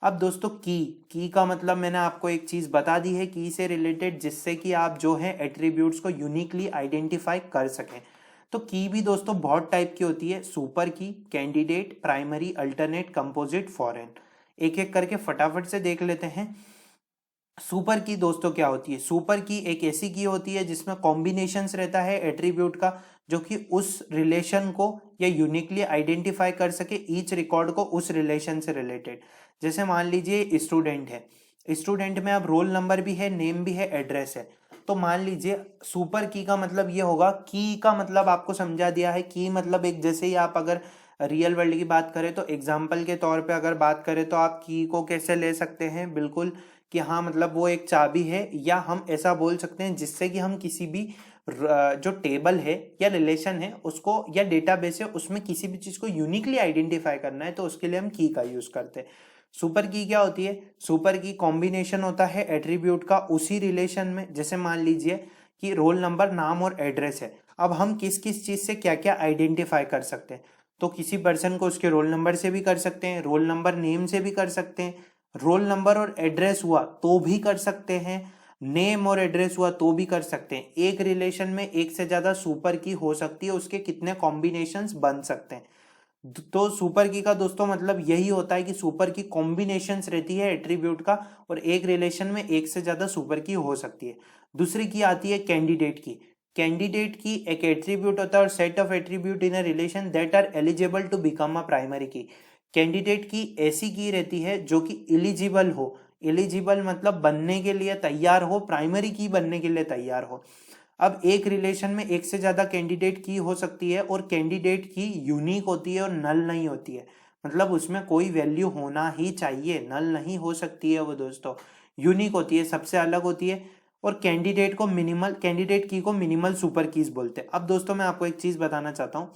अब दोस्तों की का मतलब मैंने आपको एक चीज बता दी है की से रिलेटेड, जिससे कि आप जो है एट्रीब्यूट्स को यूनिकली आइडेंटिफाई कर सकें। तो की भी दोस्तों बहुत टाइप की होती है, सुपर की, candidate, primary, alternate, composite, foreign. एक एक करके फटाफट से देख लेते हैं। सुपर की दोस्तों क्या होती है, सुपर की एक ऐसी की होती है जिसमें कॉम्बिनेशंस रहता है एट्रीब्यूट का, जो कि उस रिलेशन को या यूनिकली आइडेंटिफाई कर सके ईच रिकॉर्ड को उस रिलेशन से रिलेटेड। जैसे मान लीजिए स्टूडेंट है, स्टूडेंट में अब रोल नंबर भी है, नेम भी है, एड्रेस है, तो मान लीजिए सुपर की का मतलब ये होगा, की का मतलब आपको समझा दिया है। की मतलब एक, जैसे ही आप अगर रियल वर्ल्ड की बात करें तो एग्जाम्पल के तौर पे अगर बात करें तो आप की को कैसे ले सकते हैं, बिल्कुल कि हाँ मतलब वो एक चाबी है, या हम ऐसा बोल सकते हैं जिससे कि हम किसी भी जो टेबल है या रिलेशन है उसको या डेटाबेस है उसमें किसी भी चीज को यूनिकली आइडेंटिफाई करना है, तो उसके लिए हम की का यूज करते हैं। सुपर की क्या होती है, सुपर की कॉम्बिनेशन होता है एट्रीब्यूट का उसी रिलेशन में। जैसे मान लीजिए कि रोल नंबर, नाम और एड्रेस है, अब हम किस किस चीज से क्या क्या आइडेंटिफाई कर सकते हैं, तो किसी पर्सन को उसके रोल नंबर से भी कर सकते हैं, रोल नंबर नेम से भी कर सकते हैं, रोल नंबर और एड्रेस हुआ तो भी कर सकते हैं, नेम और एड्रेस हुआ तो भी कर सकते हैं। एक रिलेशन में एक से ज्यादा सुपर की हो सकती है, उसके कितने कॉम्बिनेशंस बन सकते हैं। तो सुपर की का दोस्तों मतलब यही होता है कि सुपर की कॉम्बिनेशंस रहती है एट्रीब्यूट का, और एक रिलेशन में एक से ज्यादा सुपर की हो सकती है। दूसरी की आती है कैंडिडेट की। कैंडिडेट की एक एट्रीब्यूट होता है और set of attribute in a relation that are eligible to become a primary key. Candidate key ऐसी की रहती है जो कि एलिजिबल हो, एलिजिबल मतलब बनने के लिए तैयार हो, प्राइमरी की बनने के लिए तैयार हो। अब एक रिलेशन में एक से ज्यादा कैंडिडेट की हो सकती है और कैंडिडेट की यूनिक होती है और नल नहीं होती है, मतलब उसमें कोई वैल्यू होना ही चाहिए, नल नहीं हो सकती है वो दोस्तों, यूनिक होती है, सबसे अलग होती है। और कैंडिडेट की को मिनिमल सुपर कीज बोलते हैं। अब दोस्तों मैं आपको एक चीज बताना चाहता हूँ,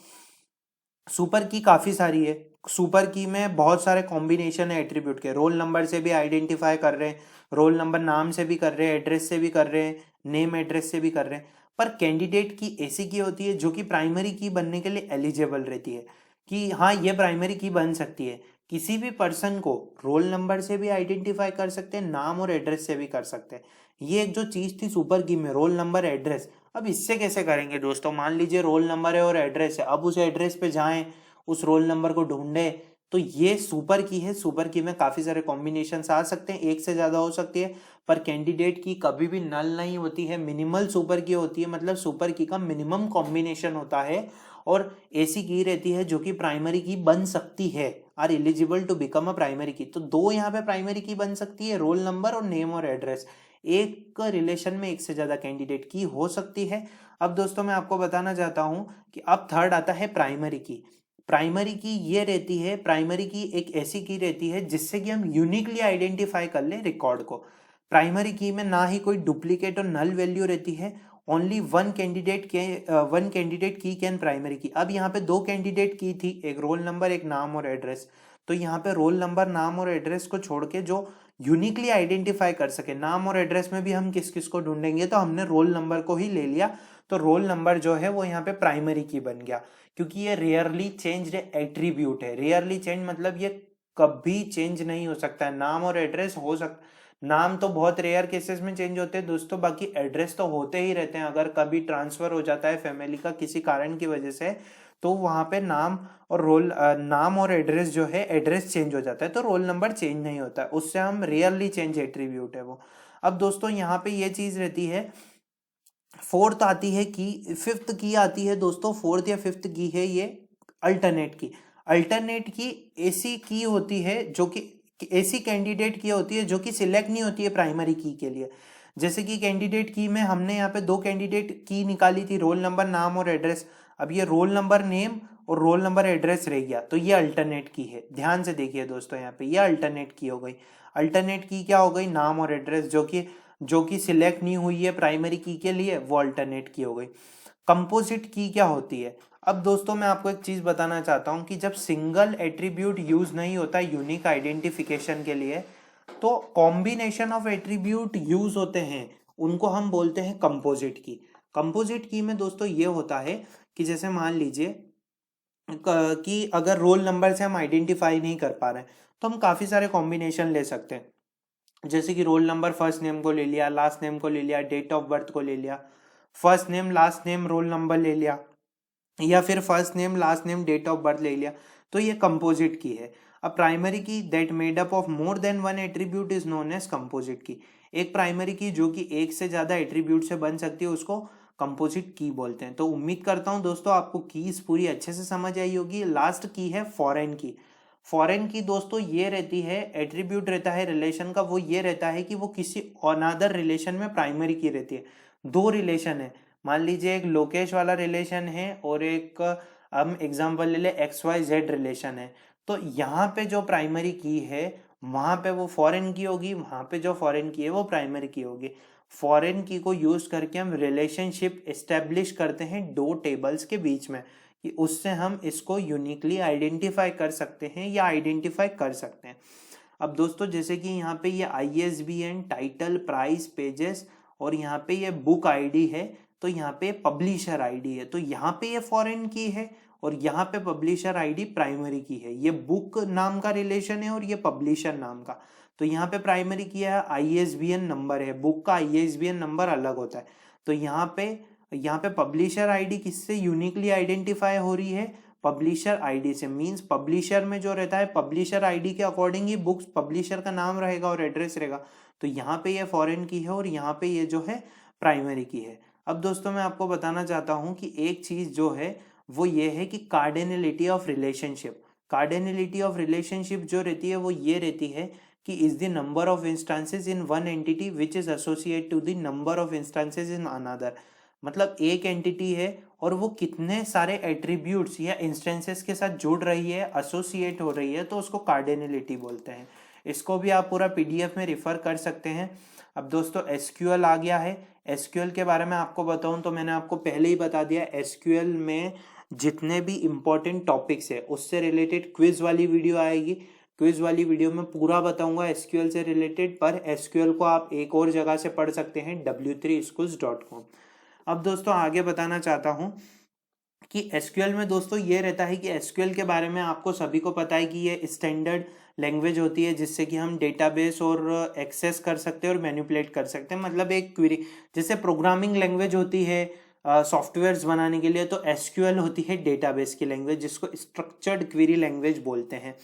सुपर की काफी सारी है। सुपर की में बहुत सारे कॉम्बिनेशन है एट्रीब्यूट के, रोल नंबर से भी आइडेंटिफाई कर रहे हैं, रोल नंबर नाम से भी कर रहे हैं, एड्रेस से भी कर रहे हैं, नेम एड्रेस से भी कर रहे हैं। पर कैंडिडेट की ऐसी की होती है जो कि प्राइमरी की बनने के लिए एलिजिबल रहती है, कि हाँ ये प्राइमरी की बन सकती है। किसी भी पर्सन को रोल नंबर से भी आइडेंटिफाई कर सकते हैं, नाम और एड्रेस से भी कर सकते हैं। ये एक जो चीज थी सुपर की में, रोल नंबर एड्रेस, अब इससे कैसे करेंगे दोस्तों? मान लीजिए रोल नंबर है और एड्रेस है, अब उस एड्रेस पे जाएं, उस रोल नंबर को ढूंढे, तो ये सुपर की है। सुपर की में काफी सारे कॉम्बिनेशन आ सकते हैं, एक से ज्यादा हो सकती है, पर कैंडिडेट की कभी भी नल नहीं होती है, मिनिमल सुपर की होती है, मतलब सुपर की का मिनिमम कॉम्बिनेशन होता है और ऐसी की रहती है जो कि प्राइमरी की बन सकती है, are eligible to become a primary key. तो दो यहाँ पे प्राइमरी की बन सकती है, रोल नंबर और नेम और एड्रेस। एक रिलेशन में एक से ज्यादा कैंडिडेट की हो सकती है। अब दोस्तों मैं आपको बताना चाहता हूं कि अब थर्ड आता है प्राइमरी की। प्राइमरी की ये रहती है, प्राइमरी की एक ऐसी की रहती है जिससे कि हम यूनिकली आइडेंटिफाई कर ले रिकॉर्ड को। प्राइमरी की में ना ही कोई डुप्लीकेट और नल वैल्यू रहती है, ओनली वन कैंडिडेट की कैन प्राइमरी की। अब यहाँ पे दो कैंडिडेट की थी, एक रोल नंबर एक नाम और एड्रेस, तो यहाँ पे रोल नंबर नाम और एड्रेस को छोड़ के जो यूनिकली आइडेंटिफाई कर सके, नाम और एड्रेस में भी हम किस किस को ढूंढेंगे, तो हमने रोल नंबर को ही ले लिया। तो रोल नंबर जो है वो यहाँ पे प्राइमरी की बन गया, क्योंकि ये रेयरली चेंज्ड एट्रीब्यूट है। रेयरली चेंज मतलब ये कभी चेंज नहीं हो सकता है। नाम और एड्रेस हो सकता, नाम तो बहुत रेयर केसेस में चेंज होते हैं दोस्तों, बाकी एड्रेस तो होते ही रहते हैं। अगर कभी ट्रांसफर हो जाता है फैमिली का किसी कारण की वजह से, तो वहां पे नाम और एड्रेस जो है, एड्रेस चेंज हो जाता है, तो रोल नंबर चेंज नहीं होता है, उससे हम रियरली चेंज एट्रीब्यूट है वो। अब दोस्तों यहाँ पे ये चीज रहती है। फोर्थ आती है की, फिफ्थ की आती है दोस्तों, फोर्थ या फिफ्थ की है ये अल्टरनेट की। अल्टरनेट की ऐसी की होती है जो कि ऐसी कैंडिडेट की होती है जो कि सिलेक्ट नहीं होती है प्राइमरी की के लिए। जैसे कि कैंडिडेट की में हमने यहाँ पे दो कैंडिडेट की निकाली थी, रोल नंबर नाम और एड्रेस। अब ये रोल नंबर नेम और रोल नंबर एड्रेस रह गया, तो ये अल्टरनेट की है। ध्यान से देखिए दोस्तों, यहाँ पे ये अल्टरनेट की हो गई। अल्टरनेट की क्या हो गई? नाम और एड्रेस जो कि सिलेक्ट नहीं हुई है प्राइमरी की के लिए, वो अल्टरनेट की हो गई। कंपोजिट की क्या होती है? अब दोस्तों मैं आपको एक चीज बताना चाहता हूं कि जब सिंगल एट्रीब्यूट यूज नहीं होता यूनिक आइडेंटिफिकेशन के लिए, तो कॉम्बिनेशन ऑफ एट्रीब्यूट यूज होते हैं, उनको हम बोलते हैं कंपोजिट की। कंपोजिट की में दोस्तों ये होता है कि जैसे मान लीजिए कि अगर रोल नंबर से हम आइडेंटिफाई नहीं कर पा रहे हैं, तो हम काफी सारे कॉम्बिनेशन ले सकते हैं। जैसे कि रोल नंबर फर्स्ट नेम को ले लिया, लास्ट नेम को ले लिया, डेट ऑफ बर्थ को ले लिया, first name last name roll number ले लिया, या फिर first name last name date of birth ले लिया, तो ये कंपोजिट की है। अब primary key that made up of more than one attribute is known as composite key. एक प्राइमरी की जो कि एक से ज्यादा एट्रीब्यूट से बन सकती है, उसको कंपोजिट की बोलते हैं। तो उम्मीद करता हूं दोस्तों आपको कीज पूरी अच्छे से समझ आई होगी। लास्ट की है फॉरेन की। फॉरेन की दोस्तों ये रहती है, एट्रीब्यूट रहता है रिलेशन का, वो ये रहता है कि वो किसी अनदर रिलेशन में प्राइमरी की रहती है। दो रिलेशन है, मान लीजिए एक लोकेश वाला रिलेशन है और एक हम एग्जांपल ले ले एक्स वाई जेड रिलेशन है, तो यहाँ पे जो प्राइमरी की है वहां पे वो फॉरेन की होगी, वहां पे जो फॉरेन की है वो प्राइमरी की होगी। फॉरेन की को यूज करके हम रिलेशनशिप एस्टेब्लिश करते हैं दो टेबल्स के बीच में, कि उससे हम इसको यूनिकली आइडेंटिफाई कर सकते हैं या आइडेंटिफाई कर सकते हैं। अब दोस्तों जैसे कि यहाँ पे ये ISBN टाइटल प्राइस पेजेस और यहाँ पे ये बुक आईडी है, तो यहाँ पे पब्लिशर आईडी है, तो यहाँ पे ये फॉरेन की है और यहाँ पे पब्लिशर आईडी प्राइमरी की है। ये बुक नाम का रिलेशन है और ये पब्लिशर नाम का, तो यहाँ पे प्राइमरी की है, ISBN नंबर है, बुक का ISBN नंबर अलग होता है। तो यहाँ पे पब्लिशर आईडी किससे यूनिकली आइडेंटिफाई हो रही है? पब्लिशर आईडी से, मींस पब्लिशर में जो रहता है पब्लिशर आईडी के अकॉर्डिंग ही बुक्स पब्लिशर का नाम रहेगा और एड्रेस रहेगा। तो यहाँ पे ये फॉरेन की है और यहाँ पे ये जो है प्राइमरी की है। अब दोस्तों मैं आपको बताना चाहता हूँ कि एक चीज जो है वो ये है कि cardinality of relationship. Cardinality of relationship जो रहती है वो ये रहती है कि is the number of instances in one entity which is associate to the number of instances in another. मतलब एक एंटिटी है और वो कितने सारे एट्रीब्यूट्स या इंस्टेंसेस के साथ जुड़ रही है, एसोसिएट हो रही है, तो उसको कार्डिनलिटी बोलते हैं। इसको भी आप पूरा पीडीएफ में रिफर कर सकते हैं। अब दोस्तों एसक्यूएल आ गया है। एसक्यूएल के बारे में आपको बताऊं तो मैंने आपको पहले ही बता दिया, एसक्यूएल में जितने भी इंपॉर्टेंट टॉपिक्स है उससे रिलेटेड क्विज वाली वीडियो आएगी। क्विज वाली वीडियो में पूरा बताऊंगा एसक्यूएल से रिलेटेड, पर एसक्यूएल को आप एक और जगह से पढ़ सकते हैं w3schools.com। अब दोस्तों आगे बताना चाहता हूं कि एसक्यूएल में दोस्तों ये रहता है कि एसक्यूएल के बारे में आपको सभी को पता है कि ये स्टैंडर्ड लैंग्वेज होती है जिससे कि हम डेटाबेस और एक्सेस कर सकते हैं और मैनिपुलेट कर सकते हैं। मतलब एक क्वेरी, जैसे प्रोग्रामिंग लैंग्वेज होती है सॉफ्टवेयर्स बनाने के लिए, तो एसक्यूएल होती है डेटाबेस की लैंग्वेज जिसको स्ट्रक्चर्ड क्वेरी लैंग्वेज बोलते हैं।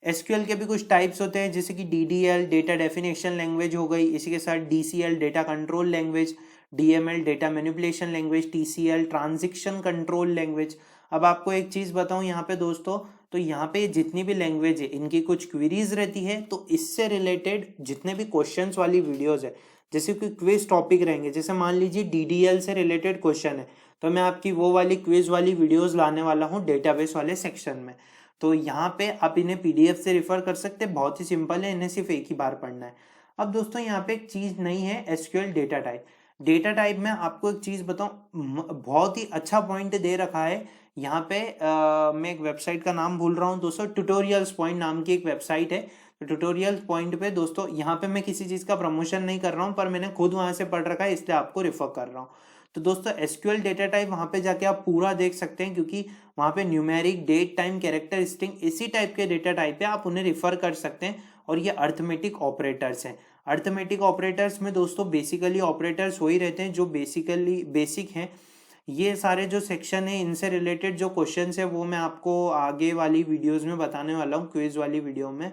एसक्यूएल के भी कुछ टाइप्स होते हैं जैसे कि डीडीएल डेटा डेफिनेशन लैंग्वेज हो गई, इसी के साथ DCL data control language, DML data manipulation language, TCL transaction control language. अब आपको एक चीज बताऊं यहाँ पे दोस्तों, तो यहाँ पे जितनी भी लैंग्वेज है इनकी कुछ क्वेरीज रहती है, तो इससे रिलेटेड जितने भी क्वेश्चंस वाली वीडियोस है, जैसे कि क्विज टॉपिक रहेंगे, जैसे मान लीजिए डीडीएल से रिलेटेड क्वेश्चन है तो मैं आपकी वो वाली क्विज वाली वीडियोस लाने वाला हूँ डेटाबेस वाले सेक्शन में। तो यहाँ पे आप इन्हें पीडीएफ से रिफर कर सकते हैं, बहुत ही सिंपल है, इन्हें सिर्फ एक ही बार पढ़ना है। अब दोस्तों यहाँ पे एक चीज नहीं है SQL data type. Data type में आपको एक चीज बताऊं, बहुत ही अच्छा पॉइंट दे रखा है यहाँ पे। मैं एक वेबसाइट का नाम भूल रहा हूँ दोस्तों, ट्यूटोरियल्स पॉइंट नाम की एक वेबसाइट है। तो ट्यूटोरियल पॉइंट पे दोस्तों, यहाँ पे मैं किसी चीज का प्रमोशन नहीं कर रहा हूँ, पर मैंने खुद वहां से पढ़ रखा है इसलिए आपको रेफर कर रहा हूँ। तो दोस्तों एसक्यूएल डेटा टाइप वहां पे जाके आप पूरा देख सकते हैं, क्योंकि वहां पे numeric, date, time, character, string, इसी टाइप के डेटा टाइप है, आप उन्हें रिफर कर सकते हैं। और ये अर्थमेटिक ऑपरेटर्स हैं। अर्थमेटिक ऑपरेटर्स में दोस्तों बेसिकली ऑपरेटर्स वही रहते हैं जो बेसिकली बेसिक हैं। ये सारे जो सेक्शन है इनसे रिलेटेड जो क्वेश्चंस है वो मैं आपको आगे वाली वीडियोस में बताने वाला हूँ, क्विज वाली वीडियो में।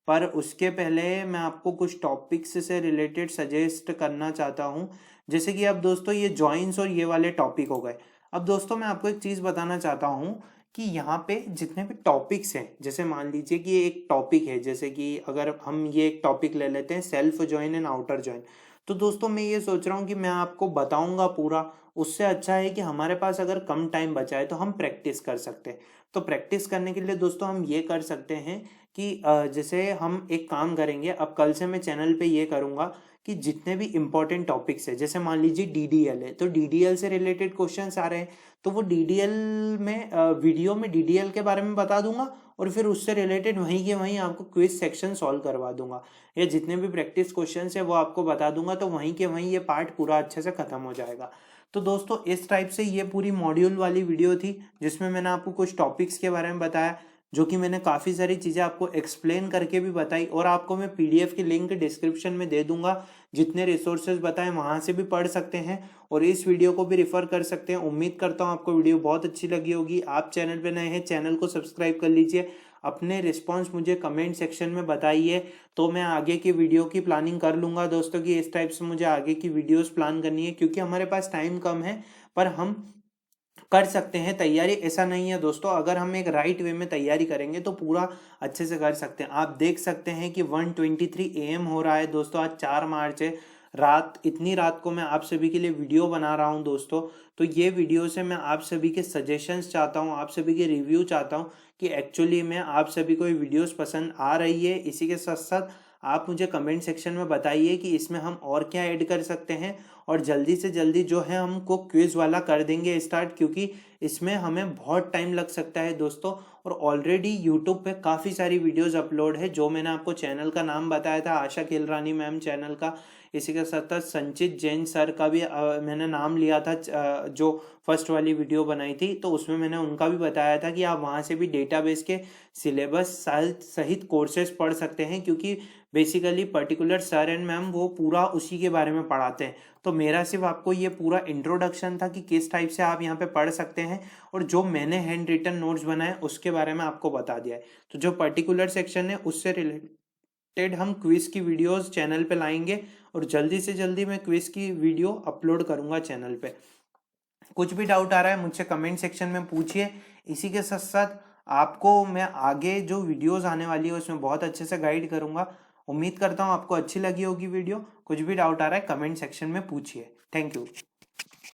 पर उसके पहले मैं आपको कुछ टॉपिक्स से रिलेटेड सजेस्ट करना चाहता हूँ, जैसे कि अब दोस्तों ये जॉइंस और ये वाले टॉपिक हो गए। अब दोस्तों मैं आपको एक चीज़ बताना चाहता हूँ कि यहाँ पे जितने भी टॉपिक्स हैं, जैसे मान लीजिए कि ये एक टॉपिक है, जैसे कि अगर हम ये एक टॉपिक ले लेते हैं self join and outer join, तो दोस्तों मैं ये सोच रहा हूँ कि मैं आपको बताऊंगा पूरा, उससे अच्छा है कि हमारे पास अगर कम टाइम बचा है तो हम प्रैक्टिस कर सकते हैं। तो प्रैक्टिस करने के लिए दोस्तों हम ये कर सकते हैं कि जैसे हम एक काम करेंगे, अब कल से मैं चैनल पे ये करूँगा कि जितने भी इंपॉर्टेंट टॉपिक्स है, जैसे मान लीजिए डीडीएल है तो डीडीएल से रिलेटेड क्वेश्चंस आ रहे हैं, तो वो डीडीएल में वीडियो में डीडीएल के बारे में बता दूंगा और फिर उससे रिलेटेड वहीं के वहीं आपको क्विज सेक्शन सॉल्व करवा दूंगा, या जितने भी प्रैक्टिस क्वेश्चंस है वो आपको बता दूंगा, तो वहीं के वहीं ये पार्ट पूरा अच्छे से खत्म हो जाएगा। तो दोस्तों इस टाइप से ये पूरी मॉड्यूल वाली वीडियो थी जिसमें मैंने आपको कुछ टॉपिक्स के बारे में बताया, जो कि मैंने काफ़ी सारी चीज़ें आपको एक्सप्लेन करके भी बताई, और आपको मैं पीडीएफ की लिंक डिस्क्रिप्शन में दे दूंगा, जितने रिसोर्सेज बताए वहां से भी पढ़ सकते हैं और इस वीडियो को भी रिफर कर सकते हैं। उम्मीद करता हूं आपको वीडियो बहुत अच्छी लगी होगी। आप चैनल पे नए हैं, चैनल को सब्सक्राइब कर लीजिए। अपने रिस्पॉन्स मुझे कमेंट सेक्शन में बताइए, तो मैं आगे की वीडियो की प्लानिंग कर लूँगा दोस्तों कि इस टाइप से मुझे आगे की वीडियोज़ प्लान करनी है, क्योंकि हमारे पास टाइम कम है, पर हम कर सकते हैं तैयारी। ऐसा नहीं है दोस्तों, अगर हम एक राइट वे में तैयारी करेंगे तो पूरा अच्छे से कर सकते हैं। आप देख सकते हैं कि 1:23 AM हो रहा है दोस्तों, आज 4 मार्च है, रात, इतनी रात को मैं आप सभी के लिए वीडियो बना रहा हूं दोस्तों। तो ये वीडियो से मैं आप सभी के सजेशंस चाहता हूं, आप सभी के रिव्यू चाहता हूं कि एक्चुअली में आप सभी को ये वीडियोस पसंद आ रही है। इसी के साथ साथ आप मुझे कमेंट सेक्शन में बताइए कि इसमें हम और क्या ऐड कर सकते हैं, और जल्दी से जल्दी जो है हमको क्विज वाला कर देंगे स्टार्ट, क्योंकि इसमें हमें बहुत टाइम लग सकता है दोस्तों। और ऑलरेडी यूट्यूब पे काफ़ी सारी वीडियोस अपलोड है, जो मैंने आपको चैनल का नाम बताया था, आशा खिलरानी मैम चैनल का। इसी के साथ साथ संचित जैन सर का भी मैंने नाम लिया था, जो फर्स्ट वाली वीडियो बनाई थी, तो उसमें मैंने उनका भी बताया था कि आप वहाँ से भी डेटाबेस के सिलेबस सहित कोर्सेज पढ़ सकते हैं, क्योंकि basically particular sir and ma'am वो पूरा उसी के बारे में पढ़ाते हैं। तो मेरा सिर्फ आपको ये पूरा इंट्रोडक्शन था कि किस टाइप से आप यहाँ पे पढ़ सकते हैं, और जो मैंने हैंड रिटन नोट्स बनाए उसके बारे में आपको बता दिया है। तो जो पर्टिकुलर सेक्शन है उससे रिलेटेड हम क्विज की वीडियोस चैनल पे लाएंगे, और जल्दी से जल्दी मैं क्विज की वीडियो अपलोड करूंगा चैनल पे। कुछ भी डाउट आ रहा है मुझसे कमेंट सेक्शन में पूछिए। इसी के साथ साथ आपको मैं आगे जो वीडियोस आने वाली है उसमें बहुत अच्छे से गाइड करूंगा। उम्मीद करता हूँ आपको अच्छी लगी होगी वीडियो। कुछ भी डाउट आ रहा है कमेंट सेक्शन में पूछिए। Thank you.